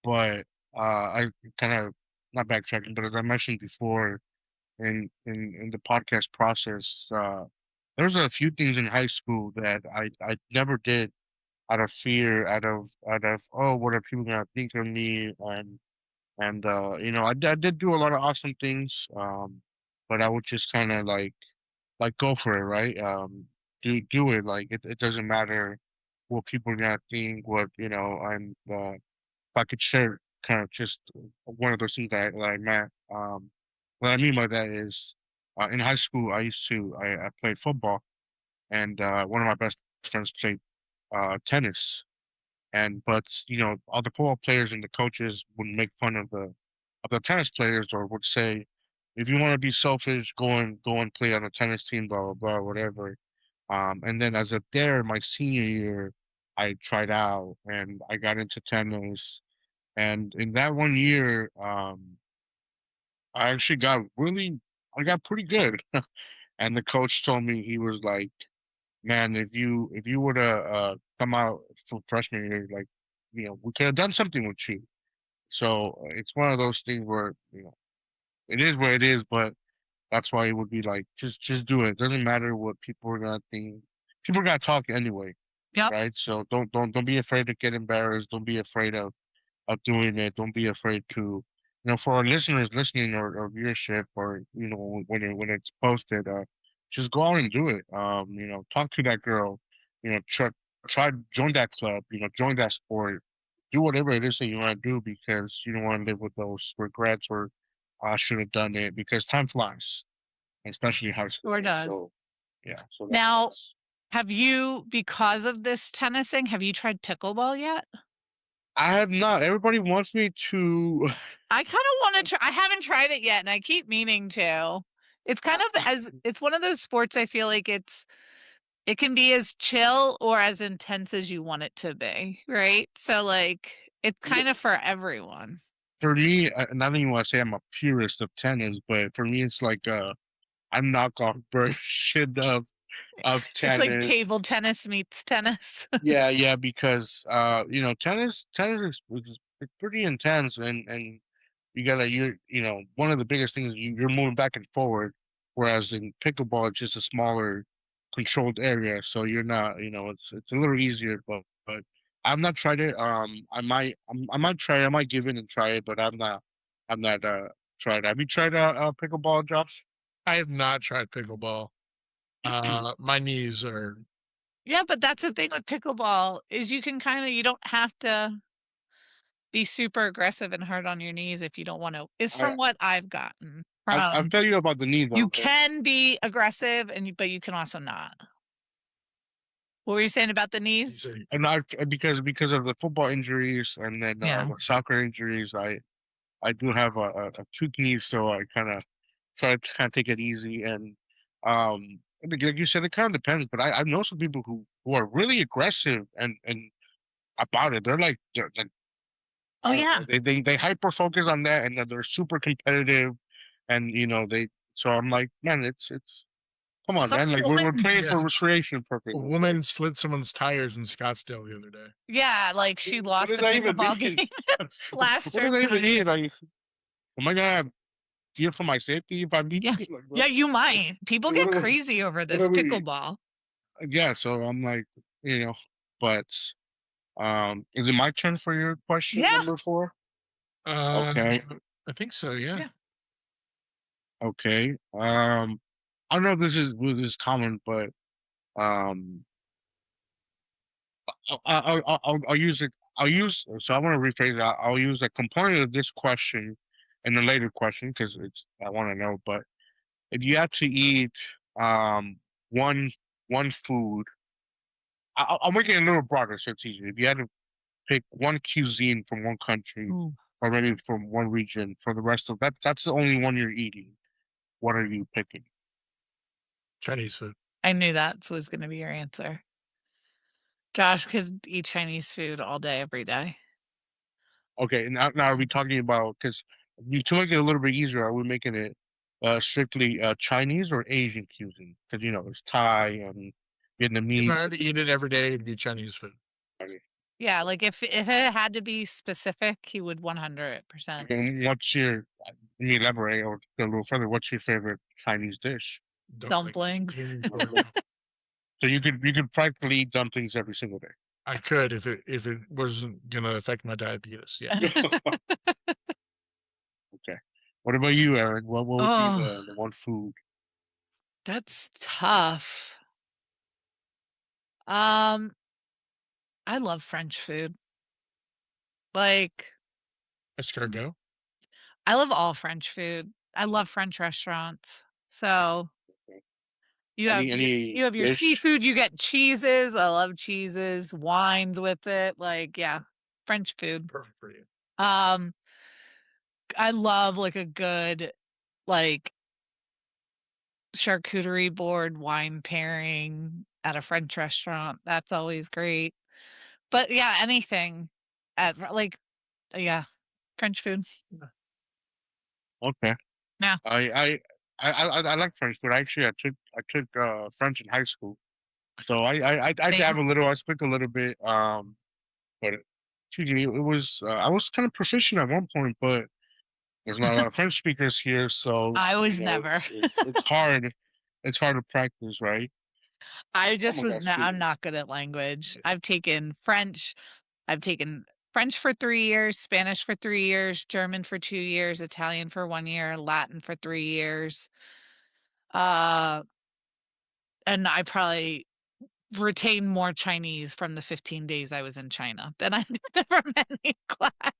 Speaker 2: but I kind of not backtracking, but as I mentioned before in the podcast process, there's a few things in high school that I never did out of fear, out of oh, what are people gonna think of me, and you know, I did do a lot of awesome things, but I would just kind of like go for it, right? Do it. Like it doesn't matter what people are gonna think, what you know, and if I could share kind of just one of those things that I met. What I mean by that is in high school I played football, and one of my best friends played tennis. And but you know, all the football players and the coaches would make fun of the tennis players, or would say, if you want to be selfish, go and play on a tennis team, blah blah blah, whatever. And then as a there, my senior year, I tried out and I got into tennis. And in that one year, I actually I got pretty good. And the coach told me, he was like, man, if you would have come out for freshman year, like, you know, we could have done something with you. So it's one of those things where, you know, it is what it is, but that's why it would be like, just do it. Doesn't matter what people are gonna think. People are gonna talk anyway,
Speaker 3: Yep.
Speaker 2: right? So don't be afraid to get embarrassed. Don't be afraid of doing it. Don't be afraid to, you know, for our listeners listening, or viewership, or you know, when it's posted, just go out and do it. You know, talk to that girl. You know, try join that club. You know, join that sport. Do whatever it is that you want to do, because you don't want to live with those regrets, or I should have done it, because time flies, especially high
Speaker 3: Sure
Speaker 2: school.
Speaker 3: does.
Speaker 2: So yeah, so
Speaker 3: Now,
Speaker 2: that's
Speaker 3: have you, because of this tennis thing, have you tried pickleball yet?
Speaker 2: I have not. Everybody wants me to.
Speaker 3: I kind of want to try. I haven't tried it yet, and I keep meaning to. It's kind of it's one of those sports I feel like it can be as chill or as intense as you want it to be, right? So like it's kind of for everyone.
Speaker 2: For me, and I don't even want to say I'm a purist of tennis, but for me, it's like a knockoff version of
Speaker 3: It's like table
Speaker 2: tennis.
Speaker 3: tennis meets tennis.
Speaker 2: Yeah, yeah, because you know, tennis is it's pretty intense, and you know, one of the biggest things, you're moving back and forward, whereas in pickleball it's just a smaller controlled area, so you're not, you know, it's a little easier, but I've not tried it. I might try it. I might give in and try it, but I'm not tried. Have you tried pickleball, Josh?
Speaker 1: I have not tried pickleball. My knees are
Speaker 3: Yeah, but that's the thing with pickleball is you can kind of you don't have to be super aggressive and hard on your knees if you don't want to. Is
Speaker 2: I
Speaker 3: from what I've gotten
Speaker 2: I'll
Speaker 3: from
Speaker 2: tell you about the knee
Speaker 3: you
Speaker 2: though.
Speaker 3: can be aggressive but you can also not. What were you saying about the knees?
Speaker 2: And I because of the football injuries, and then
Speaker 3: Yeah.
Speaker 2: the soccer injuries, I do have a two knees, so I kind of try to kind of take it easy. And like you said, it kind of depends. But I know some people who are really aggressive and about it. They're like
Speaker 3: Oh
Speaker 2: I don't
Speaker 3: yeah.
Speaker 2: know, they hyper focus on that, and then they're super competitive, and you know they. So I'm like, man, it's Come on,
Speaker 3: Some
Speaker 2: man. Like we're
Speaker 3: woman,
Speaker 2: praying for
Speaker 1: Yeah.
Speaker 2: restoration
Speaker 1: A
Speaker 2: purposes.
Speaker 1: woman slid someone's tires in Scottsdale the other day.
Speaker 3: yeah, like she
Speaker 2: What
Speaker 3: lost
Speaker 2: does
Speaker 3: a
Speaker 2: that even
Speaker 3: pickleball
Speaker 2: mean?
Speaker 3: game and slashed
Speaker 2: What
Speaker 3: her
Speaker 2: does that even
Speaker 3: feet.
Speaker 2: mean? Like, am I gonna have fear for my safety if I meet
Speaker 3: Yeah.
Speaker 2: you? Like,
Speaker 3: Yeah, you might. People
Speaker 2: what
Speaker 3: get
Speaker 2: are we?
Speaker 3: crazy over
Speaker 2: What
Speaker 3: this
Speaker 2: are we?
Speaker 3: pickleball.
Speaker 2: Yeah. So I'm like, you know, but is it my turn for your question
Speaker 3: Yeah.
Speaker 2: number 4?
Speaker 1: Uh,
Speaker 2: Okay.
Speaker 1: I think so. Yeah.
Speaker 3: Yeah.
Speaker 2: Okay. I don't know if this is common, but um, I'll use it. I'll use so I want to rephrase it. I'll use a component of this question in a later question because it's I want to know. But if you had to eat um one one food, I'll make it a little broader so it's easier. If you had to pick one cuisine from one country
Speaker 3: Ooh,
Speaker 2: or maybe from one region for the rest of that's the only one you're eating. What are you picking?
Speaker 1: Chinese food.
Speaker 3: I knew that was going to be your answer. Josh could eat Chinese food all day, every day.
Speaker 2: Okay, now are we talking about because to make it a little bit easier, are we making it strictly Chinese or Asian cuisine? Because there's Thai and
Speaker 1: If
Speaker 2: Vietnamese.
Speaker 1: I had to eat it every day, it'd be Chinese food.
Speaker 3: Yeah, like if it had to be specific, he would 100%.
Speaker 2: And what's your? Let me elaborate or go a little further. What's your favorite Chinese dish?
Speaker 3: Dumplings.
Speaker 2: So you could practically eat dumplings every single day.
Speaker 1: I could if it wasn't gonna affect my diabetes. Yeah.
Speaker 2: Okay. What about you, Aaron? What would be
Speaker 3: Oh,
Speaker 2: the one food?
Speaker 3: that's tough. Um, I love French food. Like,
Speaker 1: Escargot.
Speaker 3: I love all French food. I love French restaurants. So you have
Speaker 2: Any
Speaker 3: you have your
Speaker 2: dish?
Speaker 3: seafood, you get cheeses. I love cheeses, wines with it. Like, yeah, French food.
Speaker 1: Perfect for you.
Speaker 3: Um, I love like a good like charcuterie board wine pairing at a French restaurant. That's always great. But yeah, anything at like yeah, French food.
Speaker 2: Okay.
Speaker 3: Yeah,
Speaker 2: I I like French food. Actually, I took French in high school, so I
Speaker 3: same.
Speaker 2: dab a little. I speak a little bit. But excuse me, it was I was kind of proficient at one point, but there's not a lot of French speakers here, so
Speaker 3: I was never.
Speaker 2: it's hard. It's hard to practice, right?
Speaker 3: I
Speaker 2: Oh
Speaker 3: just
Speaker 2: my
Speaker 3: was
Speaker 2: gosh,
Speaker 3: not
Speaker 2: excuse
Speaker 3: I'm
Speaker 2: me.
Speaker 3: not good at language. I've taken French for 3 years, Spanish for 3 years, German for 2 years, Italian for 1 year, Latin for 3 years. Uh, and I probably retained more Chinese from the 15 days I was in China than I did from any class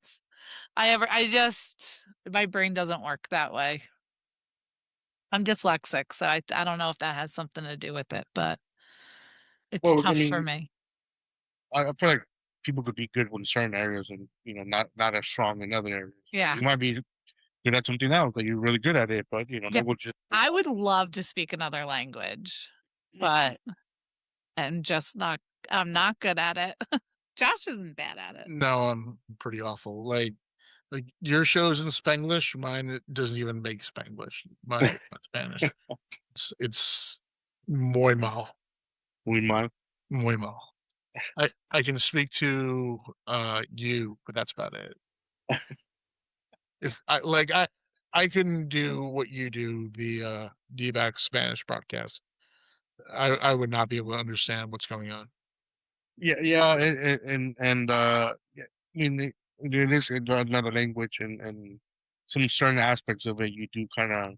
Speaker 3: I just my brain doesn't work that way. I'm dyslexic, so I don't know if that has something to do with it, but it's
Speaker 2: Well, I
Speaker 3: tough for
Speaker 2: mean,
Speaker 3: me.
Speaker 2: I feel like people could be good in certain areas and not as strong in other areas.
Speaker 3: Yeah.
Speaker 2: You might be good at something else that you're really good at it, but
Speaker 3: Yeah.
Speaker 2: language is
Speaker 3: I would love to speak another language, but I'm not good at it. Josh isn't bad at it.
Speaker 1: No, I'm pretty awful. Like your show's in Spanglish, mine it doesn't even make Spanglish. My Spanish. It's muy mal,
Speaker 2: we might.
Speaker 1: muy mal. I can speak to you, but that's about it. If I can do what you do, the DBAC Spanish broadcast. I would not be able to understand what's going on.
Speaker 2: Yeah, yeah, and yeah, I mean, it is another language, and some certain aspects of it, you do kind of.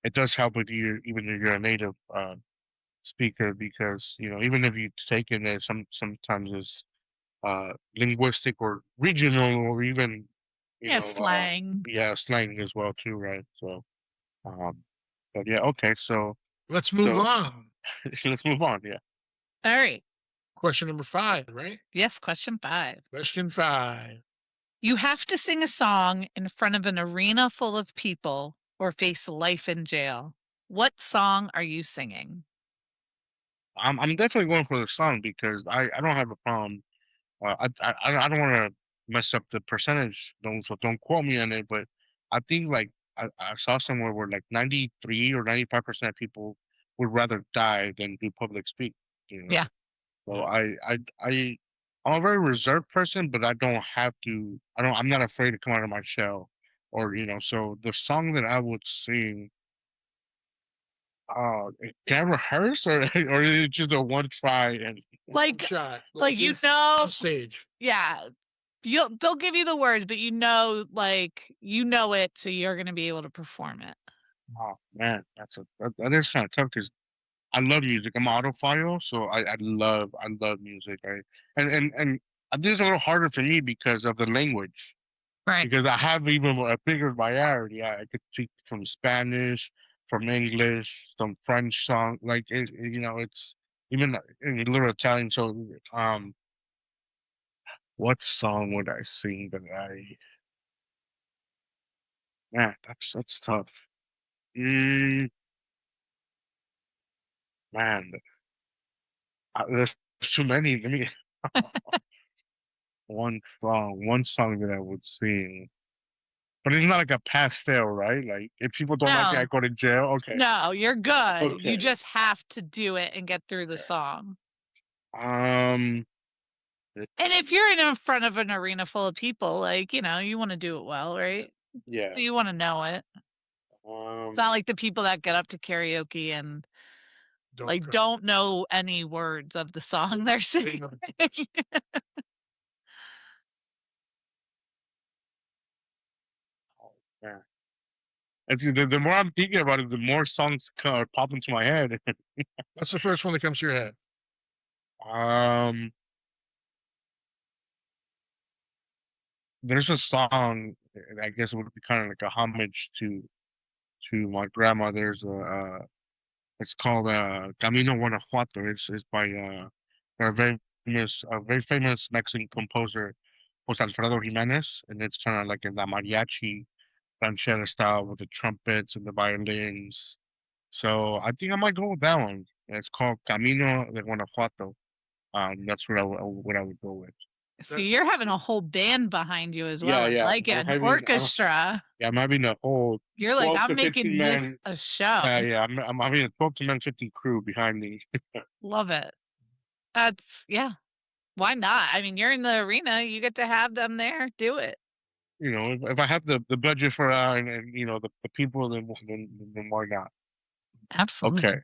Speaker 2: It does help with you, even if you're a native speaker, because even if you've taken it, sometimes it's linguistic or regional, or even
Speaker 3: Yeah, slang.
Speaker 2: yeah, slang as well too, right? So, um, but yeah, okay,
Speaker 1: Let's move
Speaker 2: so
Speaker 1: on.
Speaker 2: let's move on. Yeah.
Speaker 3: All right.
Speaker 1: Question number 5, right?
Speaker 3: Yes, question 5.
Speaker 1: Question 5.
Speaker 3: You have to sing a song in front of an arena full of people or face life in jail. What song are you singing?
Speaker 2: I'm definitely going for the song because I don't have a problem. I don't want to mess up the percentage. Don't quote me on it, but I think like I saw somewhere where like 93 or 95% of people would rather die than do public speak. You know.
Speaker 3: Yeah.
Speaker 2: So I'm a very reserved person, but I don't have to. I don't. I'm not afraid to come out of my shell, or So the song that I would sing, can I rehearse, or or is it just a one try and
Speaker 3: Like,
Speaker 1: Shot.
Speaker 3: like
Speaker 1: On stage.
Speaker 3: yeah, they'll give you the words, but like it, so you're gonna be able to perform it.
Speaker 2: oh man, that is kind of tough because I love music. I'm an audiophile, so I love music. And I think it's a little harder for me because of the language.
Speaker 3: Right.
Speaker 2: Because I have even a bigger variety. I could speak from Spanish, from English, some French song. Like it's even in a little Italian. So what song would I sing that I? Man, that's tough. Mm, man, there's too many. Let me one song that I would sing. But it's not like a pastel, right? Like if people don't like it, I
Speaker 3: No,
Speaker 2: go to jail. Okay,
Speaker 3: no, you're good. You
Speaker 2: okay,
Speaker 3: just have to do it and get through the
Speaker 2: okay.
Speaker 3: song.
Speaker 2: Um,
Speaker 3: And if you're in front of an arena full of people, like, you want to do it well, right?
Speaker 2: yeah.
Speaker 3: You want to know it. It's not like the people that get up to karaoke and don't know any words of the song they're singing.
Speaker 2: Yeah. The more I'm thinking about it, the more songs pop into my head.
Speaker 1: What's the first one that comes to your head?
Speaker 2: um, there's a song I guess it would be kind of like a homage to my grandma. It's called Camino Guanajuato. It's by a very famous Mexican composer, Jose Alfredo Jimenez, and it's kind of like in the mariachi ranchera style with the trumpets and the violins. So I think I might go with that one. It's called Camino de Guanajuato. That's what I would go with.
Speaker 3: So you're having a whole band behind you as well.
Speaker 2: Yeah,
Speaker 3: I
Speaker 2: yeah.
Speaker 3: like it, an orchestra.
Speaker 2: I'm having a whole
Speaker 3: You're like,
Speaker 2: 12
Speaker 3: I'm
Speaker 2: to 15
Speaker 3: making this
Speaker 2: man.
Speaker 3: a show.
Speaker 2: Yeah. I'm having a 12 to man 15 crew behind me.
Speaker 3: Love it. Yeah. Why not? I mean, you're in the arena. You get to have them there. Do it.
Speaker 2: If I have the budget for and the people, then why not?
Speaker 3: Absolutely.
Speaker 2: Okay.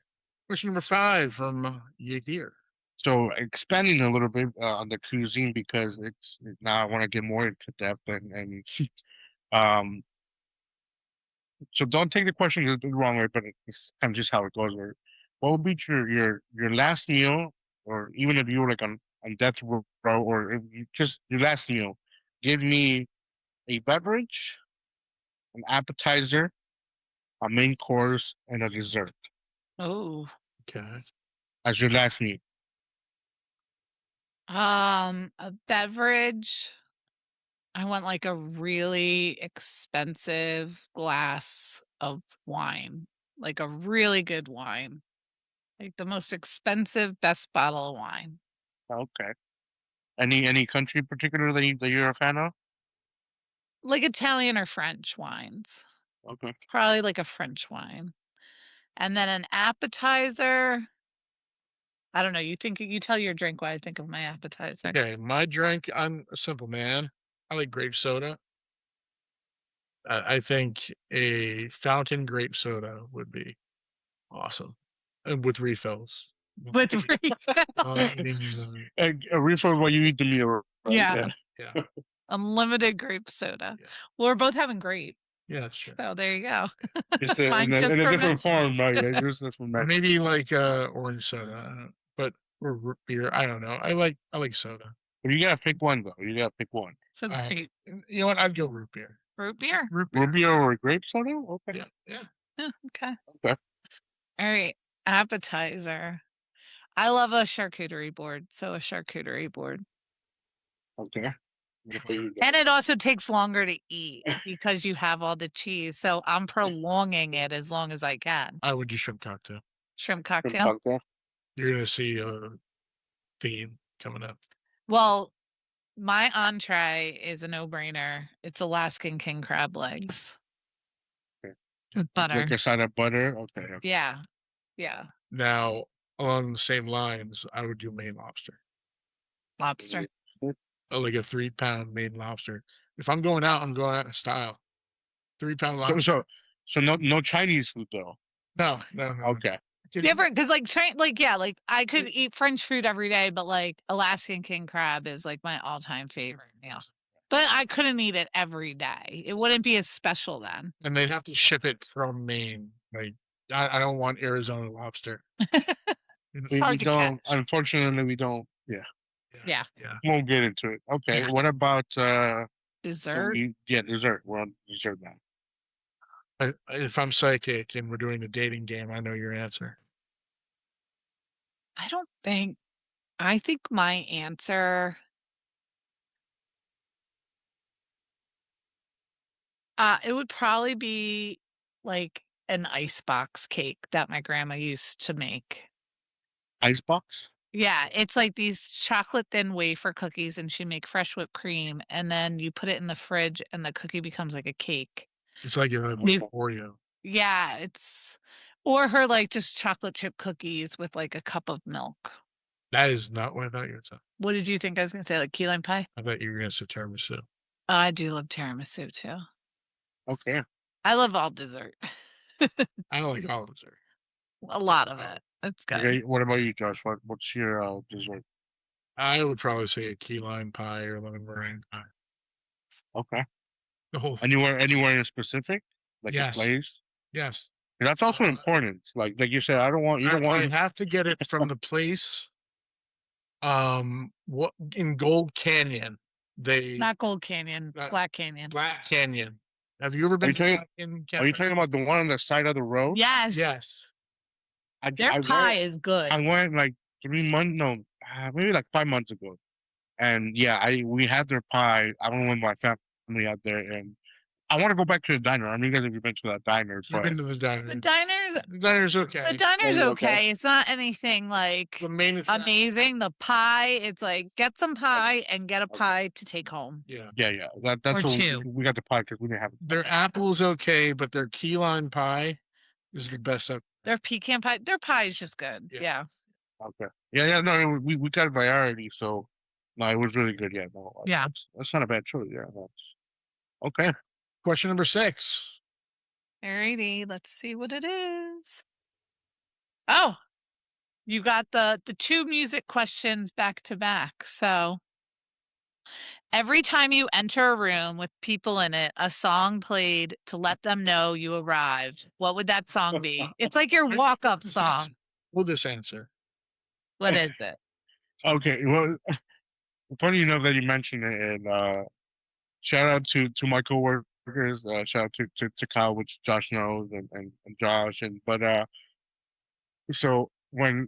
Speaker 1: Question number 5 from Yagir.
Speaker 2: So expanding a little bit on the cuisine because it's now I want to get more into depth and um so don't take the question the wrong way, but it's kind of just how it goes. What would be your last meal, or even if you were like on death row, or if just your last meal? Give me a beverage, an appetizer, a main course, and a dessert
Speaker 3: Oh.
Speaker 1: Okay.
Speaker 2: as your last meal.
Speaker 3: A beverage. I want like a really expensive glass of wine, like a really good wine, like the most expensive, best bottle of wine.
Speaker 2: Okay. Any country in particular that you're a fan of?
Speaker 3: Like Italian or French wines.
Speaker 2: Okay.
Speaker 3: Probably like a French wine. And then an appetizer. I don't know. You tell your drink what I think of my appetizer.
Speaker 1: Okay, my drink, I'm a simple man. I like grape soda. I think a fountain grape soda would be awesome, and with refills.
Speaker 3: With refill.
Speaker 1: Um,
Speaker 2: A refill is what you eat the meal, right?
Speaker 3: Yeah.
Speaker 1: yeah,
Speaker 3: Unlimited grape soda.
Speaker 1: Yeah.
Speaker 3: Well, we're both having grape.
Speaker 1: yeah, that's true.
Speaker 3: So there you go.
Speaker 2: Just in
Speaker 3: Mine's
Speaker 2: a,
Speaker 3: just
Speaker 2: in a different
Speaker 3: fermented.
Speaker 2: form, right? Yours is
Speaker 1: Or
Speaker 2: fermented.
Speaker 1: maybe like orange soda, but or root beer. I don't know. I like soda.
Speaker 2: But you gotta pick one though. You gotta pick one.
Speaker 3: So great.
Speaker 1: You know what? I'd go root beer.
Speaker 3: Root beer?
Speaker 1: Root beer.
Speaker 2: Ruby or grape soda? Okay.
Speaker 1: Yeah, yeah.
Speaker 3: Yeah, okay.
Speaker 2: Okay.
Speaker 3: All right. Appetizer. I love a charcuterie board. So a charcuterie board.
Speaker 2: Okay.
Speaker 3: And it also takes longer to eat because you have all the cheese. So I'm prolonging it as long as I can.
Speaker 1: I would do shrimp cocktail.
Speaker 3: Shrimp cocktail.
Speaker 1: You're gonna see a theme coming up.
Speaker 3: Well, my entree is a no-brainer. It's Alaskan king crab legs.
Speaker 2: Okay.
Speaker 3: With butter.
Speaker 2: Like a side of butter. Okay.
Speaker 3: Yeah. Yeah.
Speaker 1: Now, along the same lines, I would do Maine lobster.
Speaker 3: Lobster.
Speaker 1: Like a 3-pound Maine lobster. If I'm going out, I'm going out in style. 3-pound
Speaker 2: So,
Speaker 1: lobster.
Speaker 2: so no Chinese food though.
Speaker 1: No.
Speaker 2: Okay.
Speaker 3: You ever, because like I could eat French food every day, but like Alaskan king crab is like my all-time favorite meal. But I couldn't eat it every day. It wouldn't be as special then.
Speaker 1: And they'd have to ship it from Maine. Like I don't want Arizona lobster.
Speaker 3: It's
Speaker 2: We
Speaker 3: hard to
Speaker 2: don't.
Speaker 3: catch.
Speaker 2: Unfortunately, we don't. Yeah.
Speaker 3: Yeah.
Speaker 2: Won't get into it. Okay.
Speaker 3: Yeah.
Speaker 2: What about
Speaker 3: Dessert.
Speaker 2: dessert. We're on dessert now.
Speaker 1: If I'm psychic and we're doing the dating game, I know your answer.
Speaker 3: I think my answer. It would probably be like an icebox cake that my grandma used to make.
Speaker 2: Icebox.
Speaker 3: Yeah, it's like these chocolate thin wafer cookies, and she make fresh whipped cream, and then you put it in the fridge, and the cookie becomes like a cake.
Speaker 1: It's like a
Speaker 3: You-
Speaker 1: Oreo.
Speaker 3: Yeah, or her like just chocolate chip cookies with like a cup of milk.
Speaker 1: That is not what I thought you were saying.
Speaker 3: What did you think I was gonna say? Like key lime pie?
Speaker 1: I thought you were going to say tiramisu.
Speaker 3: I do love tiramisu too.
Speaker 2: Okay.
Speaker 3: I love all dessert.
Speaker 1: I don't like all dessert.
Speaker 3: A lot of it. It's good.
Speaker 2: Okay. What about you, Josh? What's your dessert?
Speaker 1: I would probably say a key lime pie or lemon meringue pie.
Speaker 2: Okay.
Speaker 1: The whole thing.
Speaker 2: Anywhere in specific? Like a
Speaker 1: Yes.
Speaker 2: place?
Speaker 1: Yes.
Speaker 2: That's also important. Like you said, you don't
Speaker 1: I
Speaker 2: want
Speaker 1: have to get it from the place. What in Gold Canyon?
Speaker 3: Not Gold Canyon,
Speaker 1: Not-
Speaker 3: Black Canyon.
Speaker 1: Black Canyon. Have you ever been to
Speaker 2: talking-
Speaker 1: Black Canyon?
Speaker 2: Are you talking about the one on the side of the road?
Speaker 3: Yes.
Speaker 1: Yes.
Speaker 3: Their pie is good.
Speaker 2: I went like 3 months, no, maybe like 5 months ago, and yeah, we had their pie. I went with my family out there, and I want to go back to the diner. I mean, you guys have been to that diner,
Speaker 1: You've
Speaker 2: but
Speaker 1: been to the diner.
Speaker 3: The diner's
Speaker 1: The diner's okay.
Speaker 2: Okay.
Speaker 3: okay. It's not anything like
Speaker 1: The main
Speaker 3: amazing. The pie, it's like get some pie and get a pie to take home.
Speaker 1: Yeah.
Speaker 2: yeah, that's
Speaker 3: Or
Speaker 2: what
Speaker 3: two.
Speaker 2: we got the pie because we didn't have it.
Speaker 1: Their apple's okay, but their key lime pie is the best.
Speaker 3: Their pecan pie, their pie is just good.
Speaker 1: Yeah.
Speaker 3: Yeah.
Speaker 2: Okay. Yeah, no, we got a variety, so no, it was really good. Yeah, no,
Speaker 3: Yeah.
Speaker 2: that's not a bad choice. Yeah, okay.
Speaker 1: Question number 6.
Speaker 3: Alrighty, let's see what it is. Oh, you got the two music questions back to back. So every time you enter a room with people in it, a song played to let them know you arrived. What would that song be? It's like your walk-up song.
Speaker 1: We'll just answer.
Speaker 3: What is it?
Speaker 2: Okay, well, funny enough that you mentioned it, and shout out to my coworkers. Shout out to Kyle, which Josh knows, and Josh, so when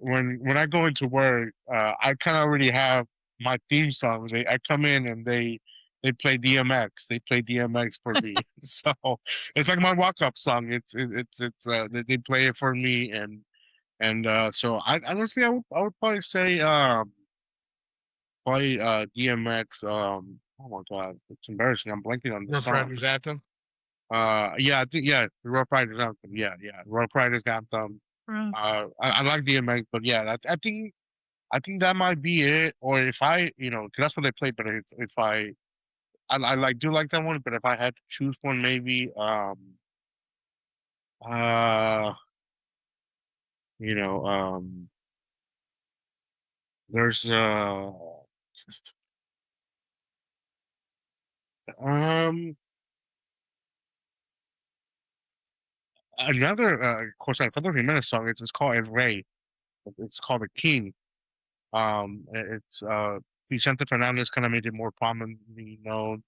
Speaker 2: I go into work, I kind of already have my theme song. I come in and they play DMX. They play DMX for me, so it's like my walk up song. They play it for me, and so I honestly I would probably say play DMX. Oh my god, it's embarrassing. I'm blanking on the
Speaker 1: Rough
Speaker 2: song.
Speaker 1: Riders Anthem.
Speaker 2: Yeah, I think the Rough Riders Anthem. Yeah, Rough Riders Anthem. I like DMX, but yeah, I think that might be it. Or if I, because that's what they play. But if I like do like that one. But if I had to choose one, maybe uh, there's um another Costa Jimenez song. It's called El Rey. It's called The King. It's Vicente Fernandez kind of made it more prominently known.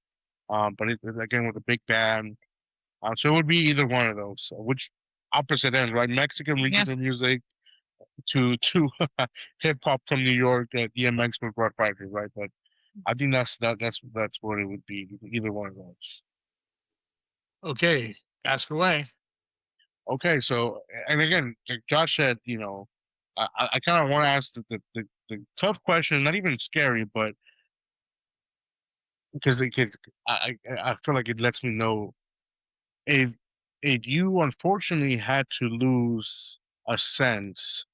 Speaker 2: But again with a big band. So it would be either one of those. Which opposite ends, right? Mexican regional music to hip hop from New York, DMX with Rough Riders, right? But I think that's what it would be. Either one of those.
Speaker 1: Okay, ask away.
Speaker 2: Okay, so and again, like Josh said, I kind of want to ask the tough question, not even scary, but because I feel like it lets me know if you unfortunately had to lose a sense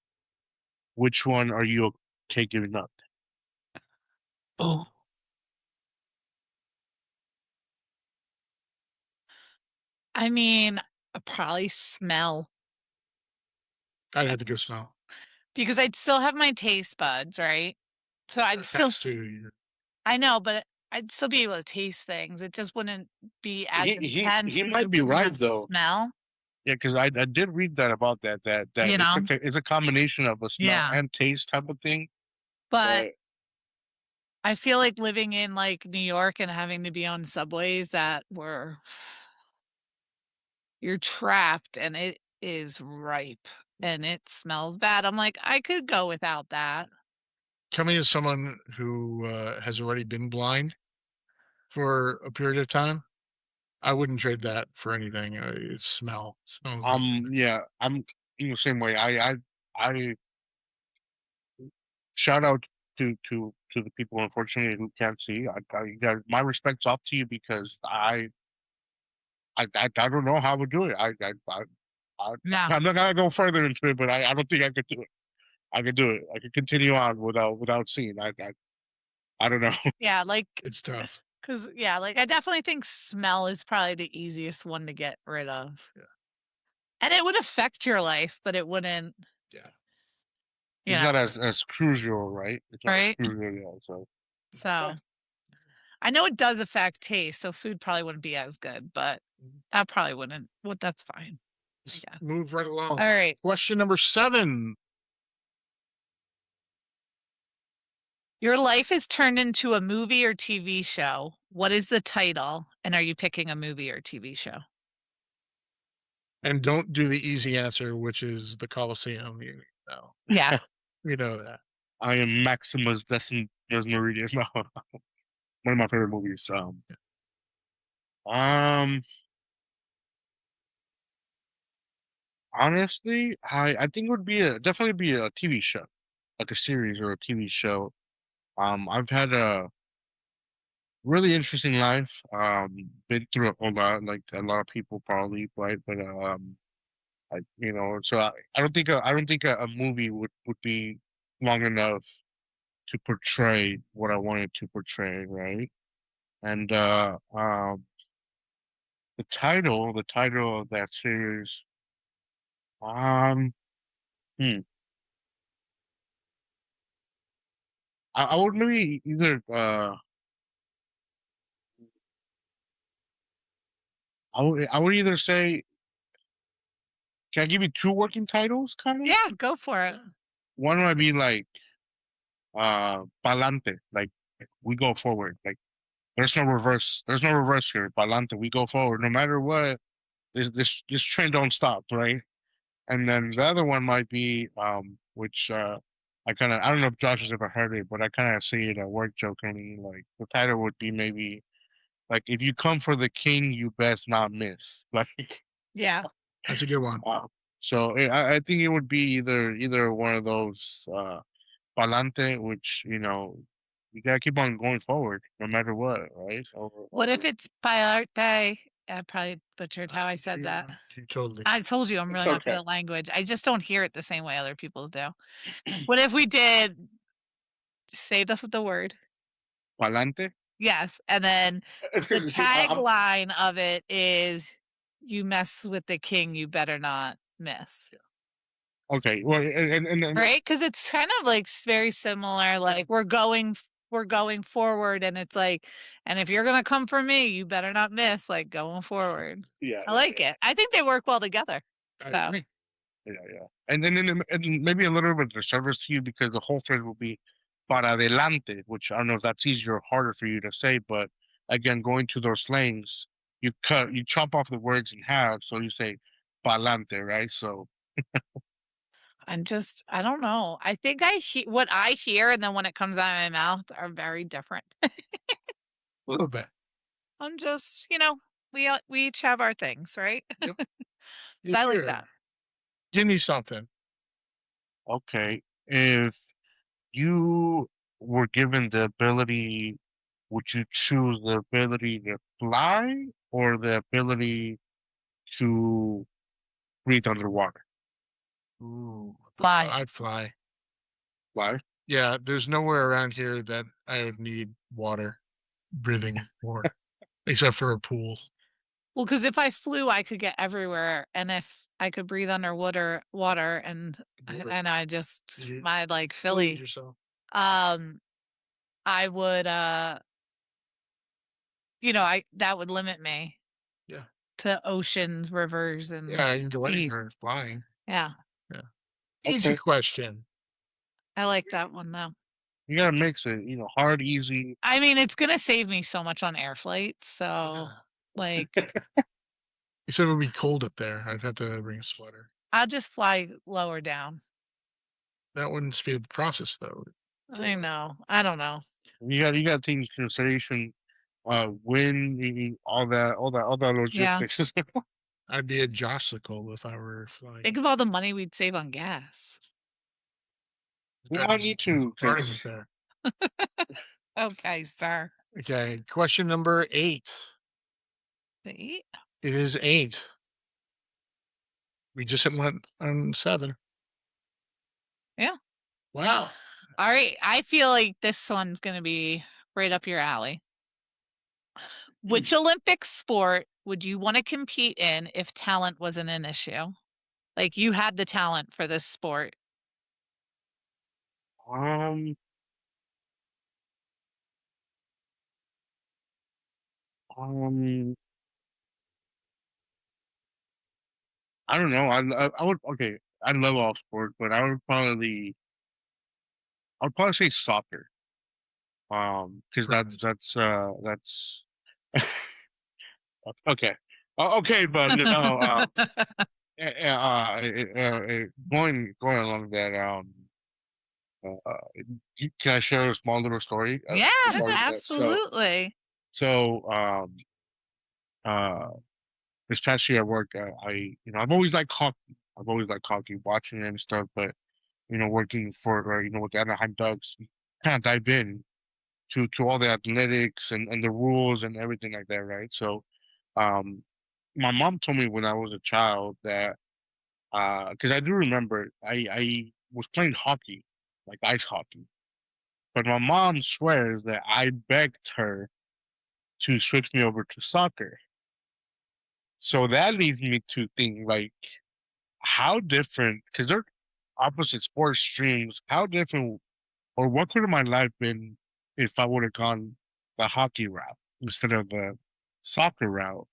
Speaker 2: which one are you okay giving up?
Speaker 1: Oh,
Speaker 3: I mean, probably smell
Speaker 1: I'd have to go smell.
Speaker 3: because I'd still have my taste buds, right? So I'd still,
Speaker 1: Has to.
Speaker 3: I know, but I'd still be able to taste things. It just wouldn't be as intense
Speaker 2: He
Speaker 3: 'cause I
Speaker 2: might be
Speaker 3: wouldn't
Speaker 2: right
Speaker 3: have
Speaker 2: though.
Speaker 3: smell,
Speaker 2: Yeah, because I did read that about that
Speaker 3: you know?
Speaker 2: it's a combination of a smell
Speaker 3: Yeah.
Speaker 2: and taste type of thing.
Speaker 3: But
Speaker 2: But
Speaker 3: I feel like living in like New York and having to be on subways that were you're trapped and it is ripe and it smells bad. I'm like, I could go without that.
Speaker 1: Coming as someone who has already been blind for a period of time, I wouldn't trade that for anything. It smells.
Speaker 2: yeah, I'm in the same way. I shout out to the people unfortunately who can't see. My respects off to you because I don't know how I would do it. I
Speaker 3: Yeah.
Speaker 2: I'm not gonna go further into it, but I don't think I could do it. I could do it. I could continue on without seeing. I don't know.
Speaker 3: Yeah, like
Speaker 1: It's tough.
Speaker 3: cuz yeah, like I definitely think smell is probably the easiest one to get rid of.
Speaker 1: Yeah.
Speaker 3: And it would affect your life, but it wouldn't,
Speaker 1: Yeah.
Speaker 3: you
Speaker 2: It's
Speaker 3: know,
Speaker 2: not as crucial, right? It's not as
Speaker 3: right?
Speaker 2: crucial, yeah. So
Speaker 3: So,
Speaker 2: yeah.
Speaker 3: I know it does affect taste, so food probably wouldn't be as good, but that probably wouldn't. Well, that's fine. I
Speaker 1: Just
Speaker 3: guess.
Speaker 1: move right along.
Speaker 3: All right.
Speaker 1: Question number 7.
Speaker 3: Your life is turned into a movie or TV show. What is the title? And are you picking a movie or TV show?
Speaker 1: And don't do the easy answer, which is the Colosseum. You know,
Speaker 3: Yeah.
Speaker 1: you know that.
Speaker 2: I am Maximus Desmeridius. No, one of my favorite movies. Um, honestly, I think it would be definitely be a TV show, like a series or a TV show. I've had a really interesting life. Been through a lot, like a lot of people probably, right? But so I don't think a movie would be long enough to portray what I wanted to portray, right? And the title of that series, um, hmm, I would maybe either I would either say, can I give you two working titles, kind of?
Speaker 3: Yeah, go for it.
Speaker 2: One might be like Palante, like we go forward, like there's no reverse here. Palante, we go forward, no matter what. This train don't stop, right? And then the other one might be which I don't know if Josh has ever heard it, but I kind of see it at work jokingly. Like the title would be maybe like, if you come for the king, you best not miss. Like
Speaker 3: Yeah.
Speaker 1: That's a good one.
Speaker 2: so I think it would be either one of those Palante, which you gotta keep on going forward no matter what, right?
Speaker 3: What if it's Day? I probably butchered how I said that.
Speaker 1: Totally.
Speaker 3: I told you I'm
Speaker 2: It's
Speaker 3: really not good
Speaker 2: okay.
Speaker 3: at language. I just don't hear it the same way other people do. What if we did say the word?
Speaker 2: Palante?
Speaker 3: Yes, and then
Speaker 2: It's
Speaker 3: the
Speaker 2: because see,
Speaker 3: tagline of it is, "You mess with the king, you better not miss."
Speaker 2: okay. Well, and
Speaker 3: Right? Because it's kind of, like, very similar, like, we're going forward, and it's like, "And if you're gonna come for me, you better not miss," like, going forward.
Speaker 2: yeah,
Speaker 3: I
Speaker 2: yeah,
Speaker 3: like
Speaker 2: yeah.
Speaker 3: it. I think they work well together.
Speaker 1: I
Speaker 3: So,
Speaker 1: agree.
Speaker 2: Yeah, yeah. And maybe a little bit of disservice to you because the whole thread will be para adelante, which I don't know if that's easier or harder for you to say, but again, going to those slangs, you chop off the words in half, so you say pa'lante, right? So
Speaker 3: I don't know. I think what I hear and then when it comes out of my mouth are very different.
Speaker 1: A little bit.
Speaker 3: I'm just, we each have our things, right?
Speaker 1: Yep.
Speaker 3: But
Speaker 1: You
Speaker 3: I like
Speaker 1: do.
Speaker 3: that.
Speaker 1: Give me something.
Speaker 2: okay, if you were given the ability, would you choose the ability to fly or the ability to breathe underwater?
Speaker 1: Ooh.
Speaker 3: Fly.
Speaker 1: I'd fly.
Speaker 2: Why?
Speaker 1: Yeah, there's nowhere around here that I would need water, breathing for, except for a pool.
Speaker 3: Well, because if I flew, I could get everywhere, and if I could breathe water, and
Speaker 1: Would.
Speaker 3: I just
Speaker 1: You
Speaker 3: my like
Speaker 1: Please
Speaker 3: Philly,
Speaker 1: yourself.
Speaker 3: um, I would that would limit me
Speaker 1: Yeah.
Speaker 3: to oceans, rivers, and
Speaker 1: Yeah, I enjoy
Speaker 3: sea.
Speaker 1: her flying.
Speaker 3: Yeah,
Speaker 1: Yeah. Easy
Speaker 2: Okay.
Speaker 1: question.
Speaker 3: I like that one though.
Speaker 2: You gotta mix it, hard, easy.
Speaker 3: I mean, it's gonna save me so much on air flights, so
Speaker 1: Yeah.
Speaker 3: like
Speaker 1: You said it would be cold up there. I'd have to bring a sweater.
Speaker 3: I'll just fly lower down.
Speaker 1: That wouldn't speed up the process, though.
Speaker 3: I know. I don't know.
Speaker 2: You gotta take into consideration, wind, all that
Speaker 3: Yeah.
Speaker 2: logistics.
Speaker 1: I'd be a jossicle if I were flying.
Speaker 3: Think of all the money we'd save on gas.
Speaker 2: We might need to
Speaker 1: Starting
Speaker 2: take.
Speaker 1: with there.
Speaker 3: Okay, sir.
Speaker 1: Okay, question number 8.
Speaker 3: See?
Speaker 1: It is 8. We just hit one on 7.
Speaker 3: Yeah.
Speaker 1: Wow.
Speaker 3: All right. I feel like this one's gonna be right up your alley. Which Olympic sport would you want to compete in if talent wasn't an issue? Like you had the talent for this sport.
Speaker 2: Um, um, I don't know. I would okay. I love all sports, but I would probably say soccer. Because
Speaker 1: Correct.
Speaker 2: that's okay. Okay, but no. Going along that. Can I share a small little story?
Speaker 3: Yeah,
Speaker 2: Regarding that?
Speaker 3: absolutely.
Speaker 2: So, uh, this past year at work, I've always liked hockey. I've always liked hockey, watching it and stuff. But working for with the Anaheim Ducks, kind of dive in to all the athletics and the rules and everything like that, right? So, um, my mom told me when I was a child that because I do remember I was playing hockey, like ice hockey, but my mom swears that I begged her to switch me over to soccer. So that leads me to think like how different, because they're opposite sports streams. How different, or what could have my life been if I would have gone the hockey route instead of the soccer route?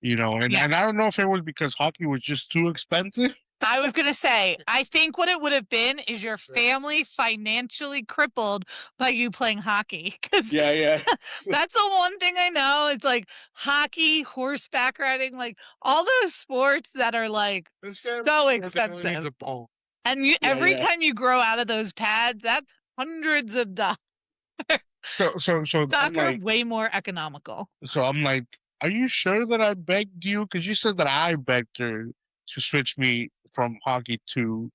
Speaker 2: And
Speaker 3: Yeah.
Speaker 2: and I don't know if it was because hockey was just too expensive.
Speaker 3: I was gonna say, I think what it would have been is your family financially crippled by you playing hockey. Because
Speaker 2: Yeah, yeah.
Speaker 3: that's the one thing I know. It's like hockey, horseback riding, like all those sports that are like
Speaker 1: This guy
Speaker 3: so
Speaker 1: only needs
Speaker 3: expensive.
Speaker 1: a ball.
Speaker 3: And
Speaker 2: Yeah,
Speaker 3: every
Speaker 2: yeah.
Speaker 3: time you grow out of those pads, that's hundreds of dollars.
Speaker 2: So I'm
Speaker 3: Soccer,
Speaker 2: like,
Speaker 3: way more economical.
Speaker 2: are you sure that I begged you? Because you said that I begged her to switch me from hockey to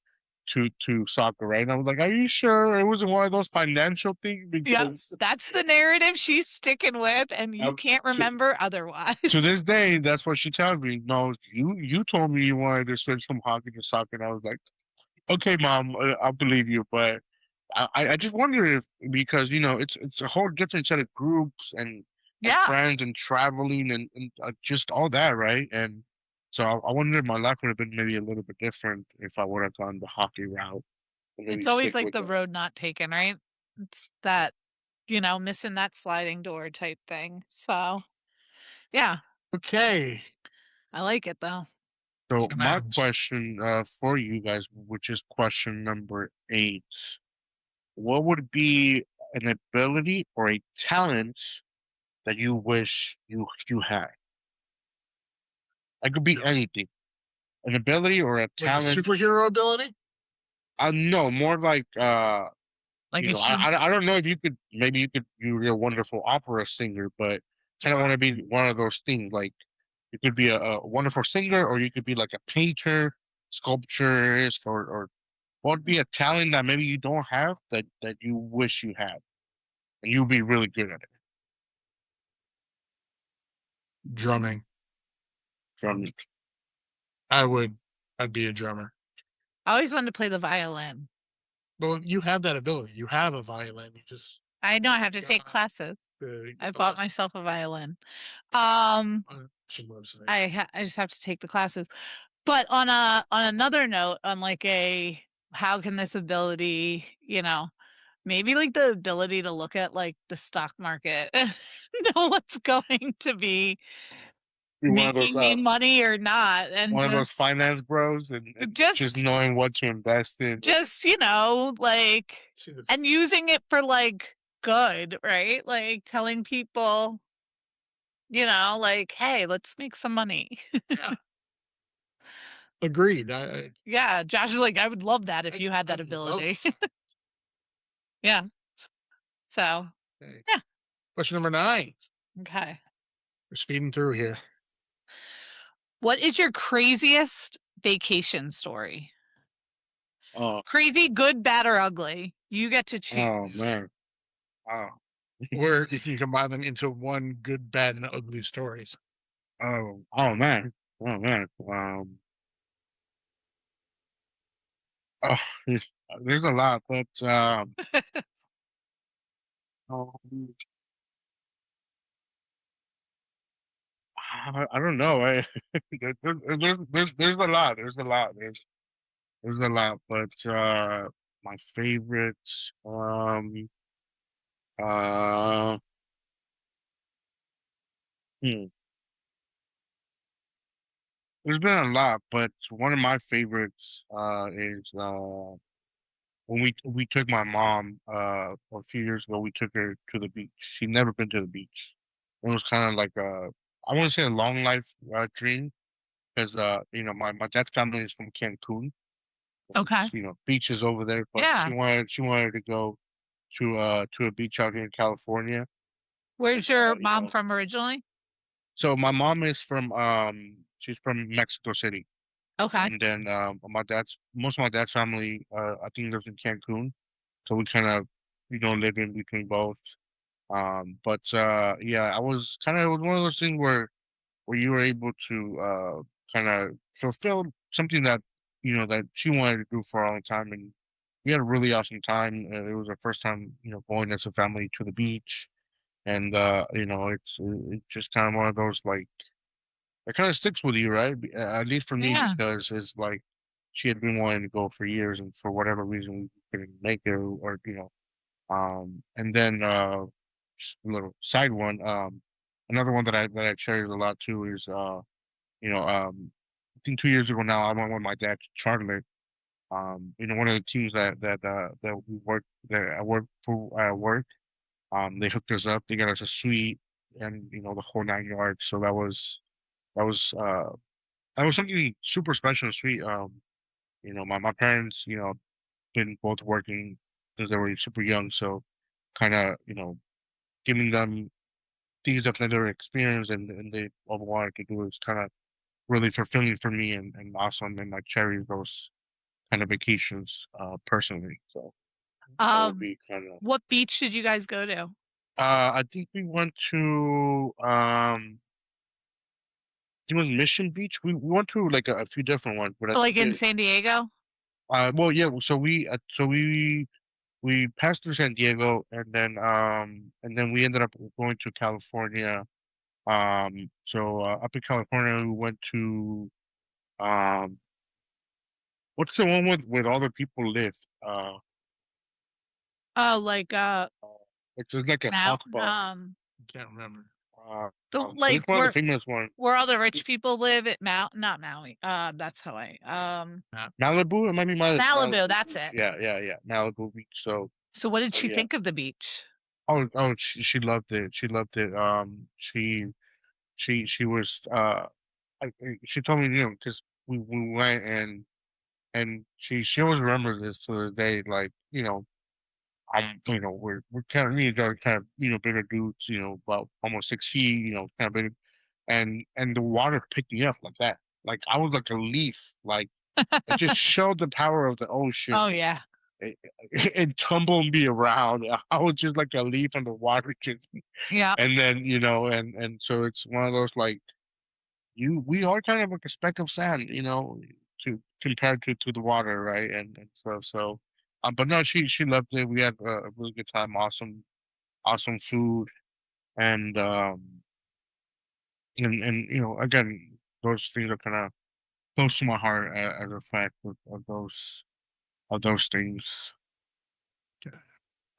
Speaker 2: soccer, right? And I was like, are you sure it wasn't one of those financial things?
Speaker 3: Yep.
Speaker 2: Because
Speaker 3: That's the narrative she's sticking with, and you can't remember otherwise.
Speaker 2: to this day, that's what she tells me. No, you told me you wanted to switch from hockey to soccer, and I was like, okay, mom, I'll believe you, but I just wonder if because it's a whole different set of groups and
Speaker 3: Yeah.
Speaker 2: friends and traveling and just all that, right? And so I wonder if my life would have been maybe a little bit different if I would have gone the hockey route and maybe
Speaker 3: It's always
Speaker 2: stick
Speaker 3: like
Speaker 2: with
Speaker 3: the
Speaker 2: it.
Speaker 3: road not taken, right? It's that, missing that sliding door type thing. So, yeah,
Speaker 1: Okay.
Speaker 3: I like it though.
Speaker 2: So
Speaker 1: Sam
Speaker 2: my
Speaker 1: Adams.
Speaker 2: question for you guys, which is question number 8, what would be an ability or a talent that you wish you had? It could be anything. An ability or a
Speaker 1: Like a
Speaker 2: talent.
Speaker 1: superhero ability?
Speaker 2: No, more like
Speaker 3: Like a huge,
Speaker 2: I don't know if you could, maybe you're a wonderful opera singer, but kind of want to be one of those things. Like you could be a wonderful singer, or you could be like a painter, sculpturist, or what would be a talent that maybe you don't have that you wish you had, and you'd be really good at it.
Speaker 1: Drumming.
Speaker 2: From
Speaker 1: I'd be a drummer.
Speaker 3: I always wanted to play the violin.
Speaker 1: Well, you have that ability. You have a violin. You just
Speaker 3: I know I have to take
Speaker 1: got
Speaker 3: classes.
Speaker 1: the
Speaker 3: I bought
Speaker 1: class
Speaker 3: myself a violin.
Speaker 1: on the website.
Speaker 3: I just have to take the classes. But on another note, on like a how can this ability, maybe like the ability to look at like the stock market and know what's going to be
Speaker 2: Be
Speaker 3: making me money or not, and
Speaker 2: one of those finance bros, and just
Speaker 3: just
Speaker 2: knowing what to invest in.
Speaker 3: just like
Speaker 1: See the
Speaker 3: and using it for like good, right? Like telling people, like, hey, let's make some money.
Speaker 1: yeah. Agreed.
Speaker 3: Yeah, Josh is like, I would love that if you had that
Speaker 1: I'd love
Speaker 3: ability. Yeah. So,
Speaker 1: okay.
Speaker 3: yeah.
Speaker 1: Question number 9.
Speaker 3: Okay.
Speaker 1: We're speeding through here.
Speaker 3: What is your craziest vacation story?
Speaker 2: Oh,
Speaker 3: Crazy, good, bad, or ugly. You get to choose.
Speaker 2: oh man. Oh,
Speaker 1: Or you can combine them into one good, bad, and ugly stories.
Speaker 2: oh man. Oh man. Oh, there's a lot, but um, I don't know. There's a lot. There's a lot, but my favorite, um, uh, hmm, there's been a lot, but one of my favorites is when we took my mom a few years ago. We took her to the beach. She'd never been to the beach. It was kind of like a, I want to say a long life dream because my dad's family is from Cancun.
Speaker 3: Okay.
Speaker 2: It's, beaches over there, but
Speaker 3: Yeah.
Speaker 2: she wanted to go to a beach out here in California. And,
Speaker 3: Where's your mom from originally?
Speaker 2: so my mom is from she's from Mexico City,
Speaker 3: Okay.
Speaker 2: and then most of my dad's family I think lives in Cancun, so we kind of live in between both. But yeah, I was kind of, it was one of those things where you were able to kind of fulfill something that that she wanted to do for a long time, and we had a really awesome time. It was our first time going as a family to the beach, and it's just kind of one of those, like, it kind of sticks with you, right? At least for me,
Speaker 3: Yeah.
Speaker 2: because it's like she had been wanting to go for years, and for whatever reason we couldn't make it, or and then just a little side one, another one that I cherish a lot too is I think 2 years ago now I went with my dad to Charlotte. One of the teams that we work that I work for at work. They hooked us up. They got us a suite and the whole 9 yards. So that was something super special and sweet. My parents, been both working since they were super young, so kind of giving them things that they never experienced, and they all wanted to do is kind of really fulfilling for me, and awesome, and I cherish those kind of vacations personally. So that would
Speaker 3: Um,
Speaker 2: be kind of.
Speaker 3: what beach did you guys go to?
Speaker 2: I think we went to it was Mission Beach. We went to like a few different ones, but I
Speaker 3: Like
Speaker 2: think
Speaker 3: in San Diego?
Speaker 2: well, yeah. So we passed through San Diego, and then we ended up going to California. So up in California, we went to um, what's the one with all the people live?
Speaker 3: Oh, like
Speaker 2: It's just like a
Speaker 3: now
Speaker 2: health bar.
Speaker 1: Can't remember.
Speaker 3: the
Speaker 2: But
Speaker 3: like
Speaker 2: it's one of the famous ones.
Speaker 3: where all the rich people live at not Maui. That's Hawaii.
Speaker 2: Malibu. It might be
Speaker 3: Malibu,
Speaker 2: Malibu
Speaker 3: that's
Speaker 2: Beach.
Speaker 3: it.
Speaker 2: Yeah. Malibu Beach.
Speaker 3: So what did
Speaker 2: So
Speaker 3: she
Speaker 2: yeah.
Speaker 3: think of the beach?
Speaker 2: Oh, she loved it. She loved it. She was she told me, because we went, and she always remembers this to the day, like, we're kind of, me and Joe are kind of, bigger dudes, about almost 6 feet, kind of big, and the water picked me up like that. Like I was like a leaf, like it just showed the power of the ocean.
Speaker 3: Oh yeah.
Speaker 2: It tumbled me around. I was just like a leaf on the water, just,
Speaker 3: Yeah.
Speaker 2: and then and so it's one of those, like, we are kind of like a speck of sand, to compared to the water, right? And so But no, she loved it. We had a really good time. Awesome food, and and again, those things are kind of close to my heart as a fact of those things.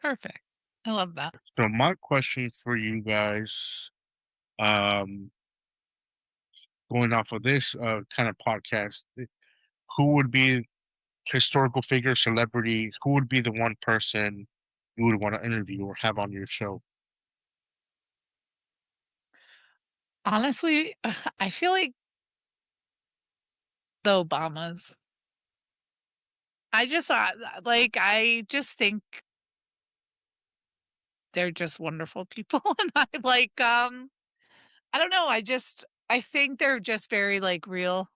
Speaker 3: Perfect. I love that.
Speaker 2: So my question for you guys, um, going off of this kind of podcast, who would be historical figure, celebrity? Who would be the one person you would want to interview or have on your show?
Speaker 3: Honestly, I feel like the Obamas. I just think they're just wonderful people, and I don't know, I think they're just very, like, real,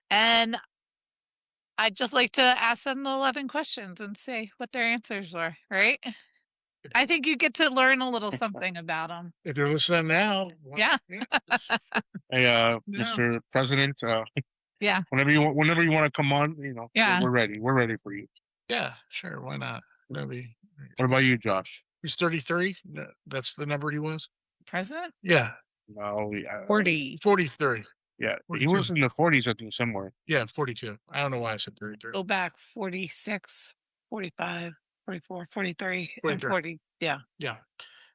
Speaker 3: and I'd just like to ask them the 11 questions and see what their answers were, right? I think you get to learn a little something about them.
Speaker 1: If they're listening now,
Speaker 3: Yeah.
Speaker 2: Hey,
Speaker 1: Yeah.
Speaker 2: Mr. President,
Speaker 3: Yeah,
Speaker 2: whenever you want to come on,
Speaker 3: yeah.
Speaker 2: we're ready. We're ready for you.
Speaker 1: Yeah, sure. Why not? That'd be.
Speaker 2: What about you, Josh?
Speaker 1: He's 33. That's the number he was.
Speaker 3: President?
Speaker 1: Yeah,
Speaker 2: No,
Speaker 3: 40.
Speaker 1: 43.
Speaker 2: yeah, he
Speaker 1: 42.
Speaker 2: was in the 40s, I think, somewhere.
Speaker 1: Yeah, 42. I don't know why I said 33.
Speaker 3: Go back 46, 45, 44, 43, and
Speaker 1: 43.
Speaker 3: 40. Yeah.
Speaker 1: Yeah.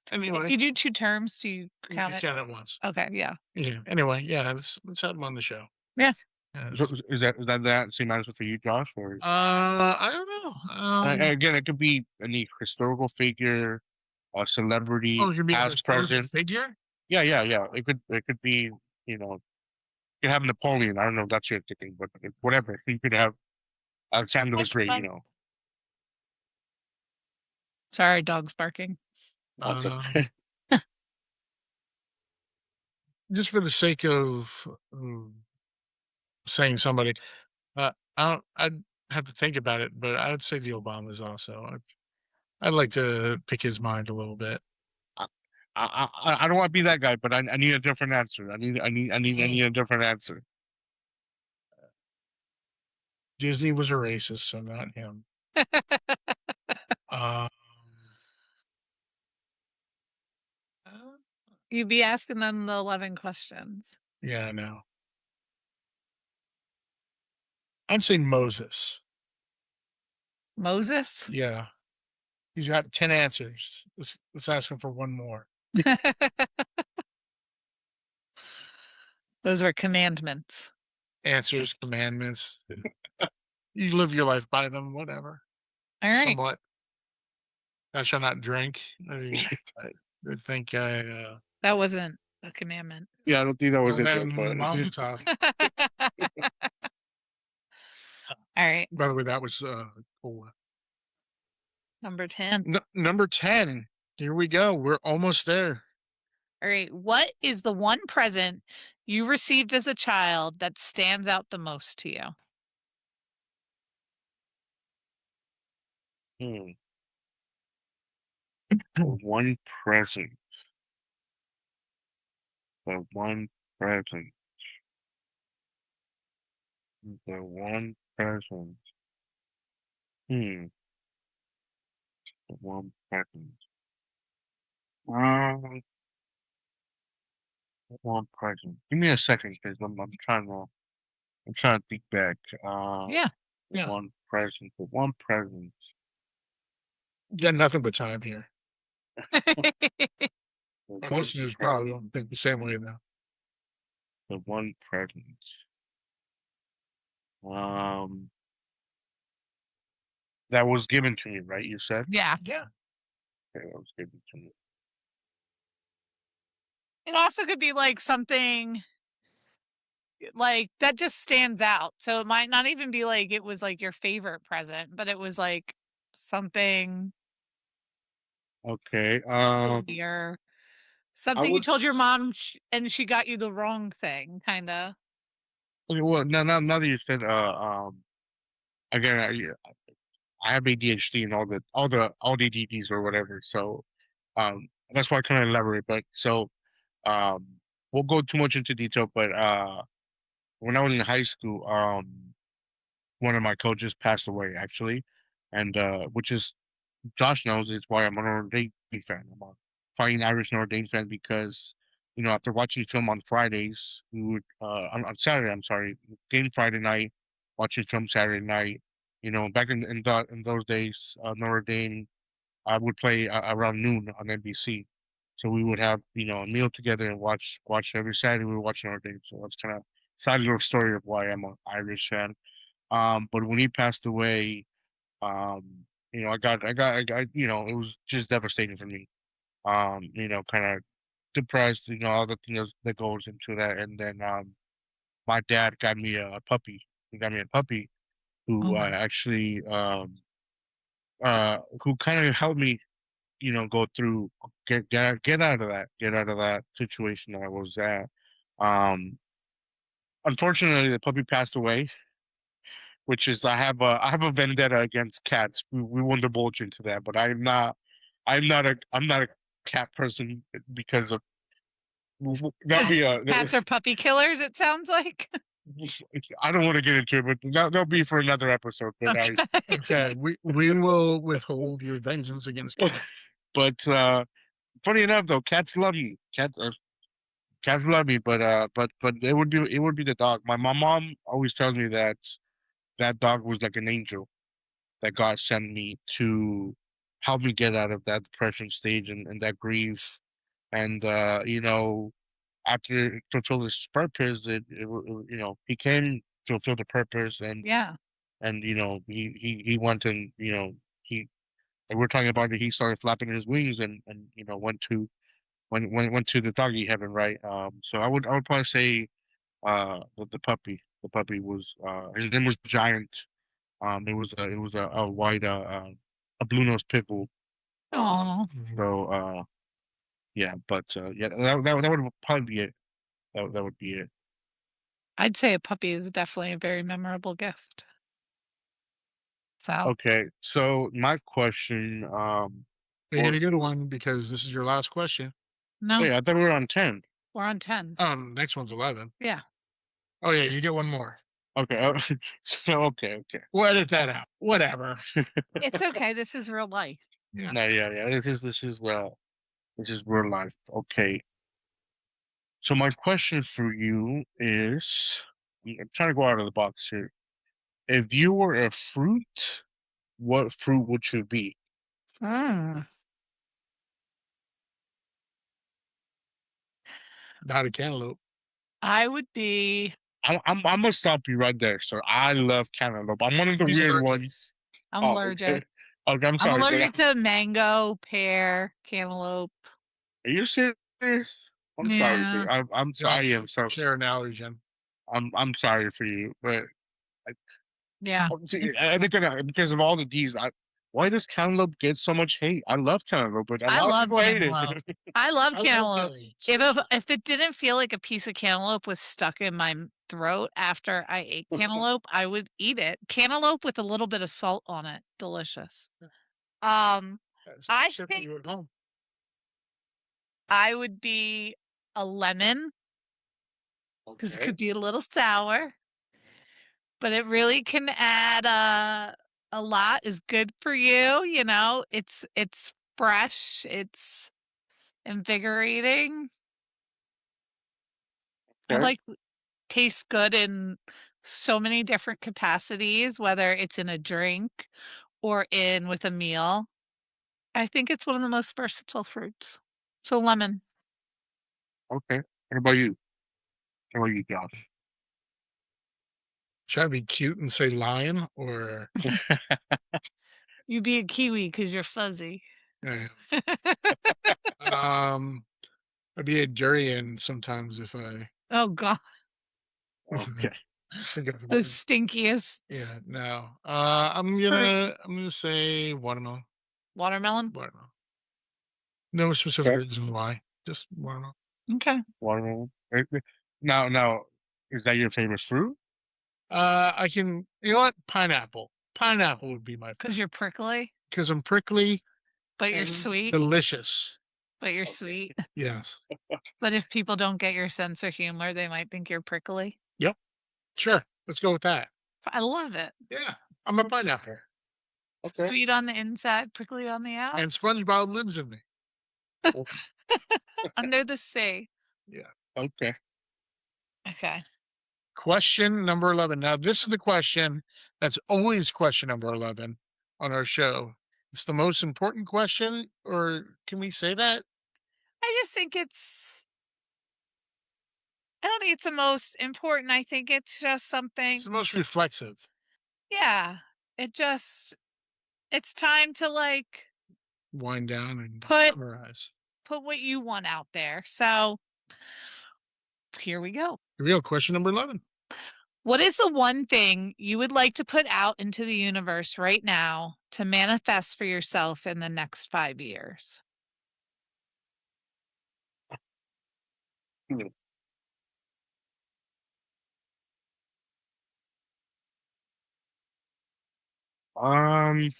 Speaker 3: If
Speaker 1: Anyway,
Speaker 3: you do 2 terms, do you
Speaker 1: you
Speaker 3: count
Speaker 1: can
Speaker 3: it?
Speaker 1: count it once.
Speaker 3: Okay, yeah.
Speaker 1: Yeah. Anyway, yeah. Let's have him on the show.
Speaker 3: Yeah.
Speaker 1: Yeah,
Speaker 2: So is that same answer for you, Josh? Or
Speaker 1: I don't know.
Speaker 2: again, it could be any historical figure, a celebrity,
Speaker 1: Oh, you mean a
Speaker 2: past,
Speaker 1: historical
Speaker 2: present.
Speaker 1: figure?
Speaker 2: Yeah. It could be, you could have Napoleon. I don't know if that's your thinking, but whatever. You could have Alexander the
Speaker 3: That's
Speaker 2: Great.
Speaker 3: fun. Sorry, dog's barking.
Speaker 2: That's
Speaker 1: Um,
Speaker 2: okay.
Speaker 1: just for the sake of saying somebody, I'd have to think about it, but I'd say the Obamas also. I'd like to pick his mind a little bit.
Speaker 2: I don't want to be that guy, but I need a different answer. I need a different answer.
Speaker 1: Disney was a racist, so not him. Um,
Speaker 3: You'd be asking them the 11 questions.
Speaker 1: yeah, I know. I'd say Moses.
Speaker 3: Moses?
Speaker 1: Yeah, he's got 10 answers. Let's ask him for one more.
Speaker 3: Those are commandments.
Speaker 1: Answers, commandments. You live your life by them, whatever.
Speaker 3: All right.
Speaker 1: Somewhat. I shall not drink. I think I.
Speaker 3: That wasn't a commandment.
Speaker 2: Yeah, I don't think that was
Speaker 1: Well,
Speaker 2: it.
Speaker 1: then,
Speaker 2: But
Speaker 1: Mazel tov.
Speaker 3: All right.
Speaker 1: By the way, that was cool.
Speaker 3: Number 10.
Speaker 1: Number 10. Here we go. We're almost there.
Speaker 3: All right. What is the one present you received as a child that stands out the most to you?
Speaker 2: The one present. The one present. The one present. The one present. Um, the one present. Give me a second, because I'm trying to think back.
Speaker 3: Yeah.
Speaker 1: Yeah.
Speaker 2: One present. The one present.
Speaker 1: You got nothing but time here.
Speaker 2: The
Speaker 1: Our
Speaker 2: one
Speaker 1: listeners probably don't think the same way now.
Speaker 2: The one present. That was given to me, right? You said?
Speaker 3: Yeah.
Speaker 1: Yeah.
Speaker 2: Okay, that was given to me.
Speaker 3: It also could be like something like that just stands out. So it might not even be like it was like your favorite present, but it was like something
Speaker 2: Okay.
Speaker 3: or something you told your mom and she got you the wrong thing, kind of.
Speaker 2: Okay, well, now that you said, again, I have ADHD and all the DDs or whatever, so that's why I kind of elaborate. But so um, we'll go too much into detail. But when I was in high school, one of my coaches passed away actually, and which is Josh knows is why I'm a Notre Dame fan. I'm a fighting Irish Notre Dame fan because after watching film on Fridays, we would on Saturday. I'm sorry, game Friday night, watching film Saturday night. Back in those days, Notre Dame I would play around noon on NBC. So we would have a meal together and watch every Saturday. We were watching Notre Dame. So that's kind of side little story of why I'm an Irish fan. But when he passed away, it was just devastating for me. Kind of depressed, all the things that goes into that. And then my dad got me a puppy. He got me a puppy who
Speaker 3: Oh,
Speaker 2: actually who kind of helped me, go through get out of that situation that I was at. Um, Unfortunately, the puppy passed away, which is I have a vendetta against cats. We won't divulge into that, but I'm not a cat person because of that'll be a
Speaker 3: cats are puppy killers. It sounds like.
Speaker 2: I don't want to get into it, but that'll be for another episode. But
Speaker 3: Okay.
Speaker 1: Okay, we will withhold your vengeance against cats.
Speaker 2: but funny enough though, cats love me. Cats love me, but it would be the dog. My mom always tells me that that dog was like an angel that God sent me to help me get out of that depression stage and that grief. And after it fulfilled its purpose, he came to fulfill the purpose, and
Speaker 3: Yeah.
Speaker 2: and he went and he like we're talking about it. He started flapping his wings and went to the doggy heaven, right? So I would probably say the puppy. The puppy was his name was Giant. It was a white a blue nose pit bull.
Speaker 3: Oh,
Speaker 2: So yeah, but yeah, that would probably be it. That would be it.
Speaker 3: I'd say a puppy is definitely a very memorable gift. So
Speaker 2: Okay, so my question,
Speaker 1: You get a good one because this is your last question.
Speaker 3: no,
Speaker 2: wait, I thought we were on 10.
Speaker 3: we're on 10.
Speaker 1: Next one's 11.
Speaker 3: Yeah.
Speaker 1: Oh yeah, you get one more.
Speaker 2: Okay, so okay.
Speaker 1: We'll edit that out. Whatever.
Speaker 3: It's okay. This is real life.
Speaker 1: Yeah.
Speaker 2: No, yeah. This is real life. Okay, so my question for you is, I'm trying to go out of the box here. If you were a fruit, what fruit would you be?
Speaker 3: Mm.
Speaker 1: Not a cantaloupe.
Speaker 3: I would be.
Speaker 2: I'm gonna stop you right there, sir. I love cantaloupe. I'm one of the
Speaker 1: He's
Speaker 2: weird
Speaker 1: allergic.
Speaker 2: ones.
Speaker 3: I'm
Speaker 2: Oh,
Speaker 3: allergic.
Speaker 2: okay. Okay, I'm
Speaker 3: I'm
Speaker 2: sorry, but
Speaker 3: allergic to mango, pear, cantaloupe.
Speaker 2: are you serious? I'm sorry for
Speaker 3: Yeah.
Speaker 2: you. I'm
Speaker 1: Josh,
Speaker 2: sorry. I'm sorry.
Speaker 1: share an allergen.
Speaker 2: I'm sorry for you, but
Speaker 3: Yeah.
Speaker 2: see, and because of all the D's, why does cantaloupe get so much hate? I love cantaloupe, but a
Speaker 3: I
Speaker 2: lot of
Speaker 3: love
Speaker 2: people hate it.
Speaker 3: cantaloupe. I love
Speaker 1: I love
Speaker 3: cantaloupe.
Speaker 1: cantaloupe.
Speaker 3: If it didn't feel like a piece of cantaloupe was stuck in my throat after I ate cantaloupe, I would eat it. Cantaloupe with a little bit of salt on it. Delicious. I
Speaker 1: Except
Speaker 3: think
Speaker 1: you at home.
Speaker 3: I would be a lemon because it
Speaker 2: Okay.
Speaker 3: could be a little sour, but it really can add a lot is good for you, it's fresh, it's invigorating. I
Speaker 2: Okay.
Speaker 3: like tastes good in so many different capacities, whether it's in a drink or in with a meal. I think it's one of the most versatile fruits. So lemon.
Speaker 2: Okay. What about you? What about you, Josh?
Speaker 1: Should I be cute and say lion or
Speaker 3: You'd be a kiwi because you're fuzzy.
Speaker 1: uh, I'd be a durian sometimes if I
Speaker 3: Oh god,
Speaker 2: Okay.
Speaker 1: think of
Speaker 3: the
Speaker 1: one.
Speaker 3: stinkiest.
Speaker 1: Yeah, no.
Speaker 3: Fruit.
Speaker 1: I'm gonna say watermelon.
Speaker 3: Watermelon.
Speaker 1: Watermelon. No specific
Speaker 2: Okay.
Speaker 1: reason why. Just watermelon.
Speaker 3: Okay.
Speaker 2: Watermelon. Now, is that your favorite fruit?
Speaker 1: I can. You know what? Pineapple. Pineapple would be my
Speaker 3: Because you're prickly,
Speaker 1: because I'm prickly
Speaker 3: but you're
Speaker 1: and
Speaker 3: sweet.
Speaker 1: delicious.
Speaker 3: But you're sweet.
Speaker 1: Yes.
Speaker 3: But if people don't get your sense of humor, they might think you're prickly.
Speaker 1: Yep. Sure. Let's go with that.
Speaker 3: I love it.
Speaker 1: Yeah. I'm a pineapple.
Speaker 2: Okay.
Speaker 3: Sweet on the inside, prickly on the
Speaker 1: And
Speaker 3: outside.
Speaker 1: SpongeBob lives in me.
Speaker 3: Under the sea.
Speaker 2: Okay.
Speaker 3: Okay.
Speaker 1: Question number 11. Now, this is the question that's always question number 11 on our show. It's the most important question, or can we say that?
Speaker 3: I just think I don't think it's the most important. I think it's just
Speaker 1: It's
Speaker 3: something.
Speaker 1: the most reflexive.
Speaker 3: Yeah. It just, it's time to like
Speaker 1: Wind down and
Speaker 3: put
Speaker 1: summarize.
Speaker 3: what you want out there. So here we go.
Speaker 1: Here we go. Question number 11.
Speaker 3: What is the one thing you would like to put out into the universe right now to manifest for yourself in the next 5 years?
Speaker 2: Hmm. I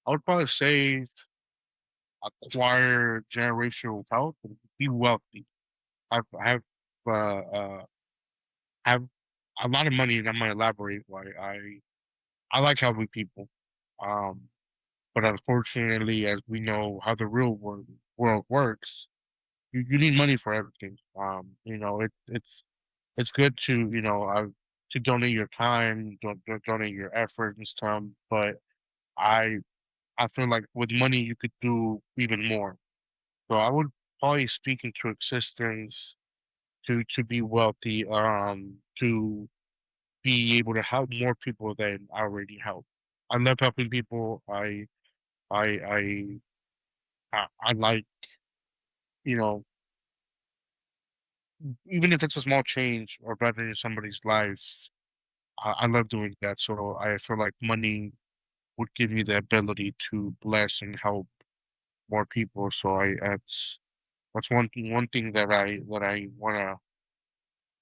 Speaker 2: would probably say acquire generational wealth and be wealthy. Have uh, uh have a lot of money, and I'm gonna elaborate why I like helping people. Um, but unfortunately, as we know how the real world works, you need money for everything. It's good to to donate your time, donate your effort and stuff. But I I feel like with money you could do even more. So I would probably speak into existence to be wealthy, to be able to help more people than I already help. I love helping people. I I I like, you know, even if it's a small change or bettering somebody's lives, I love doing that. So I feel like money would give me the ability to bless and help more people. So that's one thing that I wanna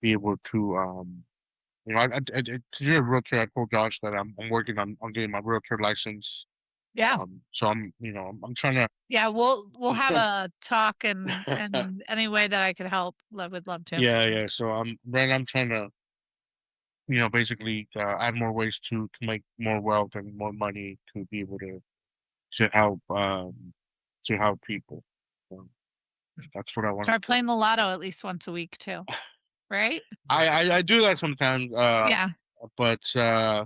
Speaker 2: be able to to do a realtor. I told Josh that I'm working on getting my realtor license.
Speaker 3: Yeah.
Speaker 2: So I'm trying to.
Speaker 3: Yeah, we'll
Speaker 2: I'm
Speaker 3: have
Speaker 2: trying.
Speaker 3: a talk and any way that I could help, I would love to.
Speaker 2: Yeah. So I'm trying to basically add more ways to make more wealth and more money to be able to help to help people. So that's what I want
Speaker 3: Try
Speaker 2: to do.
Speaker 3: playing the lotto at least once a week too, right?
Speaker 2: I do that sometimes.
Speaker 3: Yeah.
Speaker 2: But I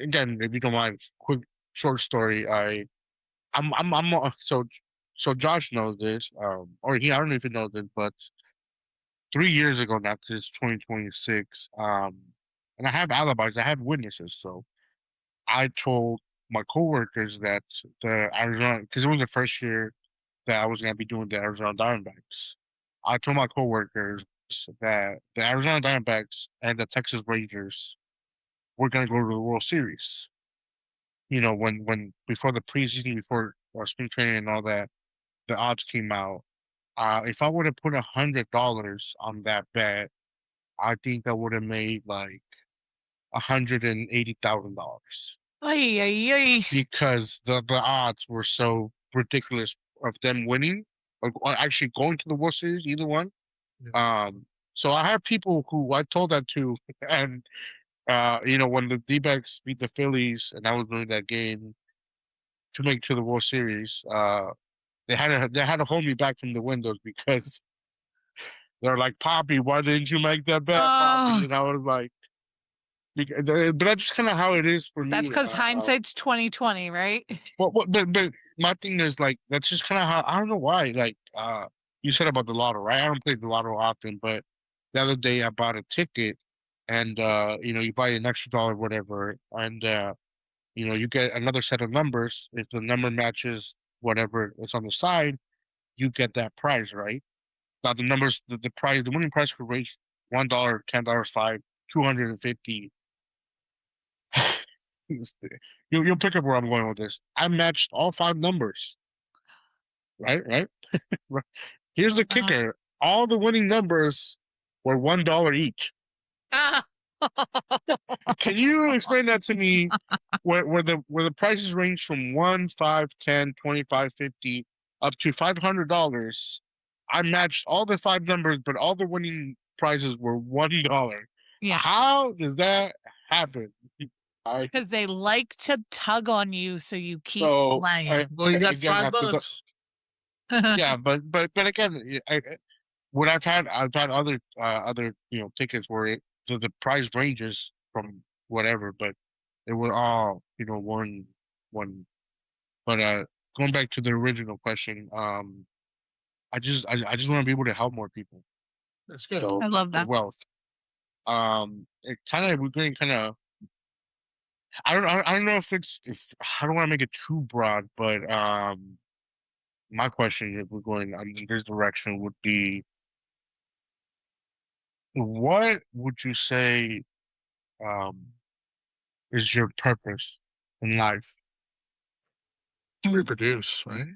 Speaker 2: again, if you don't mind, quick short story. I'm so Josh knows this, or I don't know if he knows this, but 3 years ago now, because it's 2026, and I have alibis, I have witnesses, so I told my coworkers that the Arizona, because it was the first year that I was gonna be doing the Arizona Diamondbacks. I told my coworkers that the Arizona Diamondbacks and the Texas Rangers were gonna go to the World Series. When before the preseason, before spring training and all that, the odds came out. If I would have put $100 on that bet, I think I would have made like $180,000
Speaker 3: Ay, ay, ay.
Speaker 2: because the odds were so ridiculous of them winning or actually going to the World Series, either one.
Speaker 1: Yeah.
Speaker 2: So I have people who I told that to, and when the D-backs beat the Phillies, and I was doing that game to make it to the World Series, they had to hold me back from the windows because they're like, "Poppy, why didn't you make that bet, Poppy?"
Speaker 3: Oh,
Speaker 2: And I was like, but that's just kind of how it is for
Speaker 3: that's
Speaker 2: me.
Speaker 3: because hindsight's 2020, right?
Speaker 2: But my thing is like that's just kind of how I don't know why. Like you said about the lotto, right? I don't play the lotto often, but the other day I bought a ticket, and you buy an extra dollar, whatever, and you get another set of numbers. If the number matches whatever is on the side, you get that prize, right? Now the numbers, the prize, the winning prize could range $1, $10, five, 250. You'll pick up where I'm going with this. I matched all five numbers, right? Right. Right. Here's the
Speaker 3: Uh,
Speaker 2: kicker: all the winning numbers were $1 each.
Speaker 3: ah.
Speaker 2: Can you explain that to me? Where the prices range from 1, 5, 10, 25, 50, up to $500. I matched all the five numbers, but all the winning prizes were $1.
Speaker 3: Yeah.
Speaker 2: How does that happen? I
Speaker 3: Because they like to tug on you, so you keep
Speaker 2: so I
Speaker 3: playing.
Speaker 1: Well, you got
Speaker 2: again
Speaker 1: five
Speaker 2: after the
Speaker 1: bucks.
Speaker 2: yeah, but again, what I've had other tickets where the price ranges from whatever, but it was all one. But going back to the original question, I just want to be able to help more people.
Speaker 1: That's good.
Speaker 2: So
Speaker 3: I love
Speaker 2: the
Speaker 3: that.
Speaker 2: wealth. It kind of we're getting kind of I don't know if I don't want to make it too broad, but my question if we're going in this direction would be what would you say um is your purpose in life?
Speaker 1: Reproduce, right?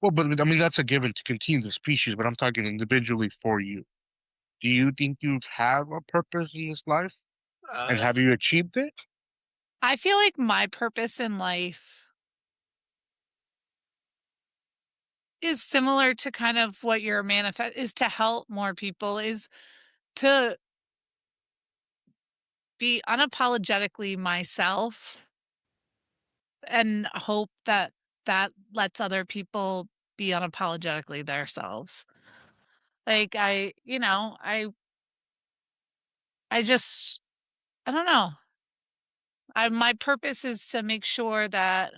Speaker 2: Well, but I mean that's a given to continue the species, but I'm talking individually for you. Do you think you have a purpose in this life? And
Speaker 1: Uh,
Speaker 2: have you achieved it?
Speaker 3: I feel like my purpose in life is similar to kind of what your manifest is to help more people, is to be unapologetically myself and hope that that lets other people be unapologetically themselves. Like I just I don't know. My purpose is to make sure that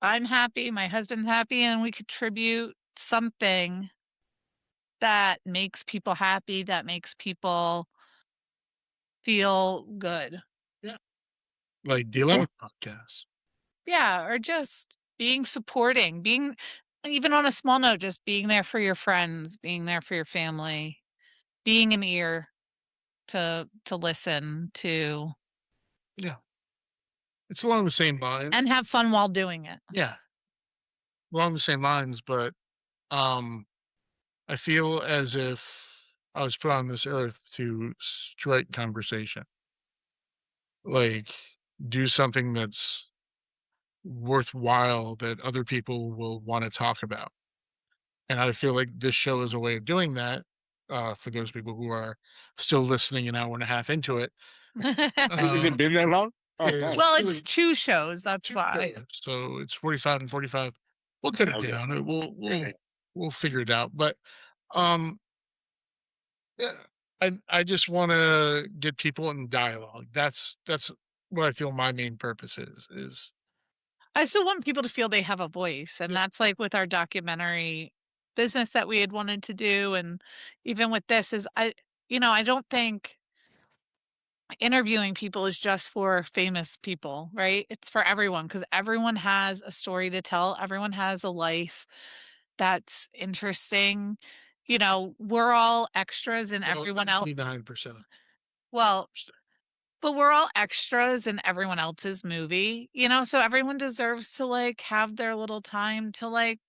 Speaker 3: I'm happy, my husband's happy, and we contribute something that makes people happy, that makes people feel good.
Speaker 1: yeah, like the
Speaker 2: Okay.
Speaker 1: 11 podcast.
Speaker 3: Yeah, or just being even on a small note, just being there for your friends, being there for your family, being an ear to listen to
Speaker 1: Yeah, it's along the same line.
Speaker 3: and have fun while doing it.
Speaker 1: Yeah, along the same lines, but um, I feel as if I was put on this earth to strike conversation, like do something that's worthwhile that other people will want to talk about. And I feel like this show is a way of doing that. For those people who are still listening an hour and a half into it,
Speaker 2: Has it
Speaker 1: um,
Speaker 2: been that long? Oh,
Speaker 1: yeah,
Speaker 2: nice.
Speaker 3: Well, it's
Speaker 1: really
Speaker 3: 2 shows, that's
Speaker 1: two
Speaker 3: why.
Speaker 1: shows. So it's 45 and 45. We'll cut it
Speaker 2: Okay.
Speaker 1: down.
Speaker 2: Okay.
Speaker 1: We'll figure it out. But um, yeah, I just want to get people in dialogue. That's what I feel my main purpose is
Speaker 3: I still want people to feel they have a voice, and
Speaker 1: yeah,
Speaker 3: that's like with our documentary business that we had wanted to do, and even with this is I don't think interviewing people is just for famous people, right? It's for everyone because everyone has a story to tell. Everyone has a life that's interesting. We're all extras in
Speaker 1: well,
Speaker 3: everyone else.
Speaker 1: 99%.
Speaker 3: Well, but we're all extras in everyone else's movie, so everyone deserves to like have their little time to like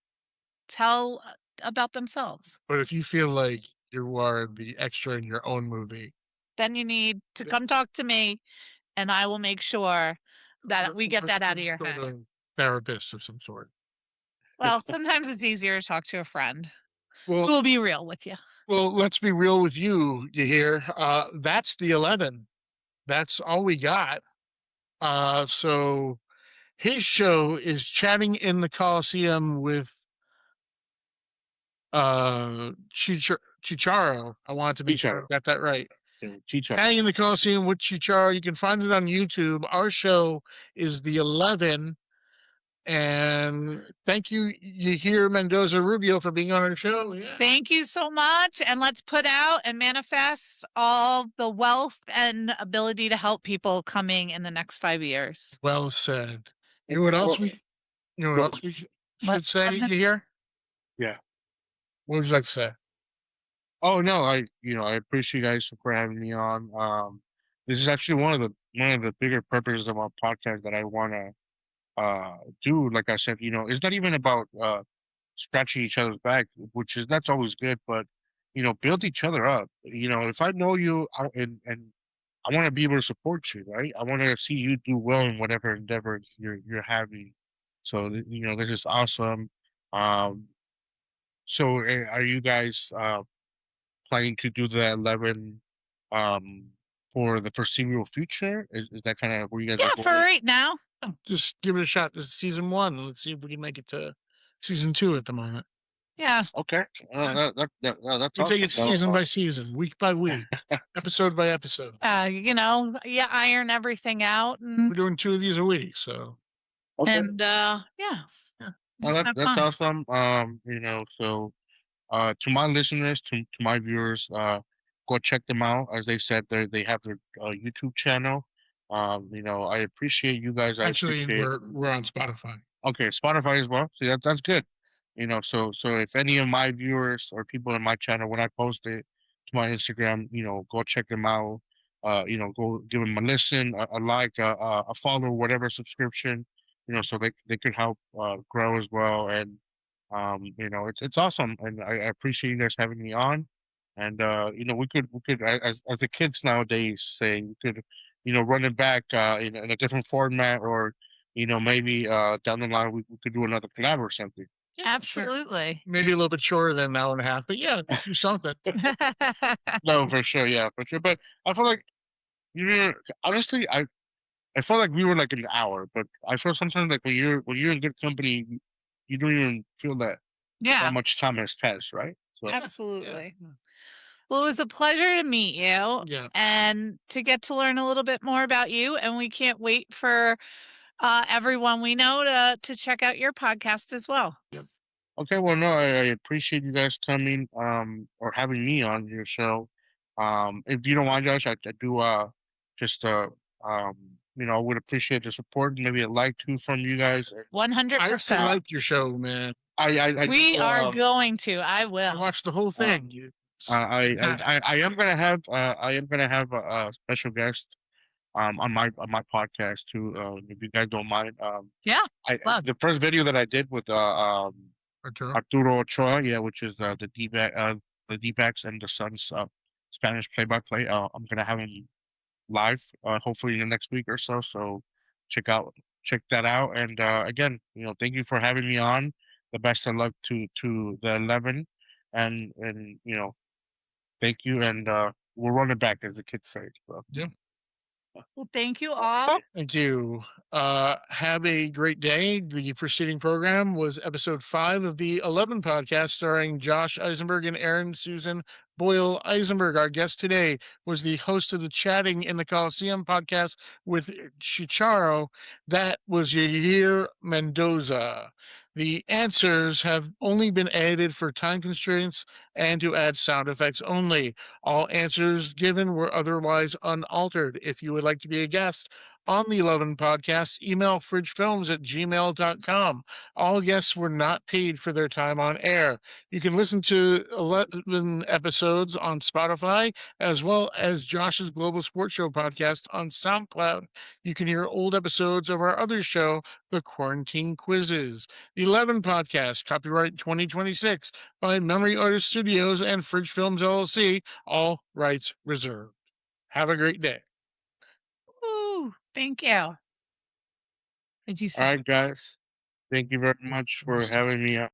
Speaker 3: tell about themselves.
Speaker 1: But if you feel like you are the extra in your own movie,
Speaker 3: Then you need to
Speaker 1: yeah,
Speaker 3: come talk to me and I will make sure that we get that out of your
Speaker 1: go
Speaker 3: head.
Speaker 1: to a therapist of some sort.
Speaker 3: Well, sometimes it's easier to talk to a friend
Speaker 1: Well,
Speaker 3: who will be real with you.
Speaker 1: well, let's be real with you. You hear? That's the 11. That's all we got. So his show is chatting in the Colosseum with Chicharo. I wanted to make sure
Speaker 2: Chicharo.
Speaker 1: I got that right.
Speaker 2: Yeah, Chicharo.
Speaker 1: Chatting in the Colosseum with Chicharo. You can find it on YouTube. Our show is the 11. And thank you, Yahir Mendoza Rubio, for being on our show. Yeah.
Speaker 3: Thank you so much. And let's put out and manifest all the wealth and ability to help people coming in the next 5 years.
Speaker 1: Well said. You know what else
Speaker 2: Well,
Speaker 1: we you know what
Speaker 2: go-
Speaker 1: else we
Speaker 3: What?
Speaker 1: should say, Yahir?
Speaker 2: yeah.
Speaker 1: What would you like to say?
Speaker 2: Oh no, I appreciate you guys for having me on. This is actually one of the bigger purposes of our podcast that I wanna do. Like I said, it's not even about scratching each other's back, which is that's always good, but build each other up. If I know you and I want to be able to support you, right? I want to see you do well in whatever endeavor you're having. So this is awesome. Um, so are you guys planning to do the 11? Um, for the foreseeable future? Is that kind of where you guys
Speaker 3: Yeah,
Speaker 2: are
Speaker 3: for
Speaker 2: going?
Speaker 3: right now.
Speaker 1: Just give it a shot. This is season 1. Let's see if we can make it to season 2 at the moment.
Speaker 3: Yeah.
Speaker 2: Okay, that's
Speaker 1: We take
Speaker 2: awesome.
Speaker 1: it season by season, week by week, episode by episode.
Speaker 3: Iron everything out
Speaker 1: We're doing 2 of these a week, so
Speaker 2: Okay,
Speaker 3: yeah. Just have
Speaker 2: that's
Speaker 3: fun.
Speaker 2: awesome. So to my listeners, to my viewers, go check them out. As they said, they have their YouTube channel. I appreciate you guys. I
Speaker 1: actually
Speaker 2: appreciate.
Speaker 1: we're on Spotify.
Speaker 2: Okay, Spotify as well. See, that's good. So if any of my viewers or people in my channel, when I post it to my Instagram, go check them out. Go give them a listen, a like, a follow, whatever subscription. So they could help grow as well. And it's awesome, and I appreciate you guys having me on. And we could as the kids nowadays say, we could run it back in a different format, or maybe down the line we could do another collab or something.
Speaker 1: Sure.
Speaker 3: Absolutely.
Speaker 1: Maybe a little bit shorter than an hour and a half, but yeah, let's do something.
Speaker 2: No, for sure, yeah, for sure. But I feel like honestly, I felt like we were like an hour, but I feel sometimes like when you're in good company, you don't even feel that
Speaker 3: Yeah,
Speaker 2: much time has passed, right? So
Speaker 3: absolutely. Well, it was a pleasure to meet you
Speaker 1: Yeah.
Speaker 3: and to get to learn a little bit more about you. And we can't wait for everyone we know to check out your podcast as well.
Speaker 2: okay, well, no, I appreciate you guys coming, or having me on your show. If you don't mind, Josh, I do, just, um, I would appreciate the support, maybe a like too from you guys.
Speaker 1: I actually
Speaker 3: 100%.
Speaker 1: like your show, man.
Speaker 2: I
Speaker 3: We
Speaker 2: do,
Speaker 3: are going to. I
Speaker 1: I
Speaker 3: will.
Speaker 1: watched the whole thing.
Speaker 2: I am gonna have, a special guest, on my podcast too, if you guys don't mind.
Speaker 3: Yeah. Love.
Speaker 2: The first video that I did with,
Speaker 1: Arturo.
Speaker 2: Arturo Ochoa, yeah, which is the D-backs and the Suns Spanish play-by-play. I'm gonna have him live, hopefully in the next week or so. So check that out. And again, thank you for having me on. The best of luck to the 11, and thank you. And we'll run it back, as the kids say. So.
Speaker 1: Yeah.
Speaker 3: Well, thank you all.
Speaker 1: Thank you. Have a great day. The preceding program was episode 5 of the 11 podcast starring Josh Eisenberg and Aaron Susan Boyle Eisenberg. Our guest today was the host of the Chatting in the Colosseum podcast with Chicharo. That was Yair Mendoza. The answers have only been edited for time constraints and to add sound effects only. All answers given were otherwise unaltered. If you would like to be a guest on the 11 podcast, email fridgefilms@gmail.com. All guests were not paid for their time on air. You can listen to 11 episodes on Spotify, as well as Josh's Global Sports Show podcast on SoundCloud. You can hear old episodes of our other show, The Quarantine Quizzes. The 11 podcast, copyright 2026 by Memory Artist Studios and Fridge Films LLC, all rights reserved. Have a great day.
Speaker 3: Ooh, thank you. Did you
Speaker 2: All
Speaker 3: say?
Speaker 2: right, guys. Thank you very much for having me on.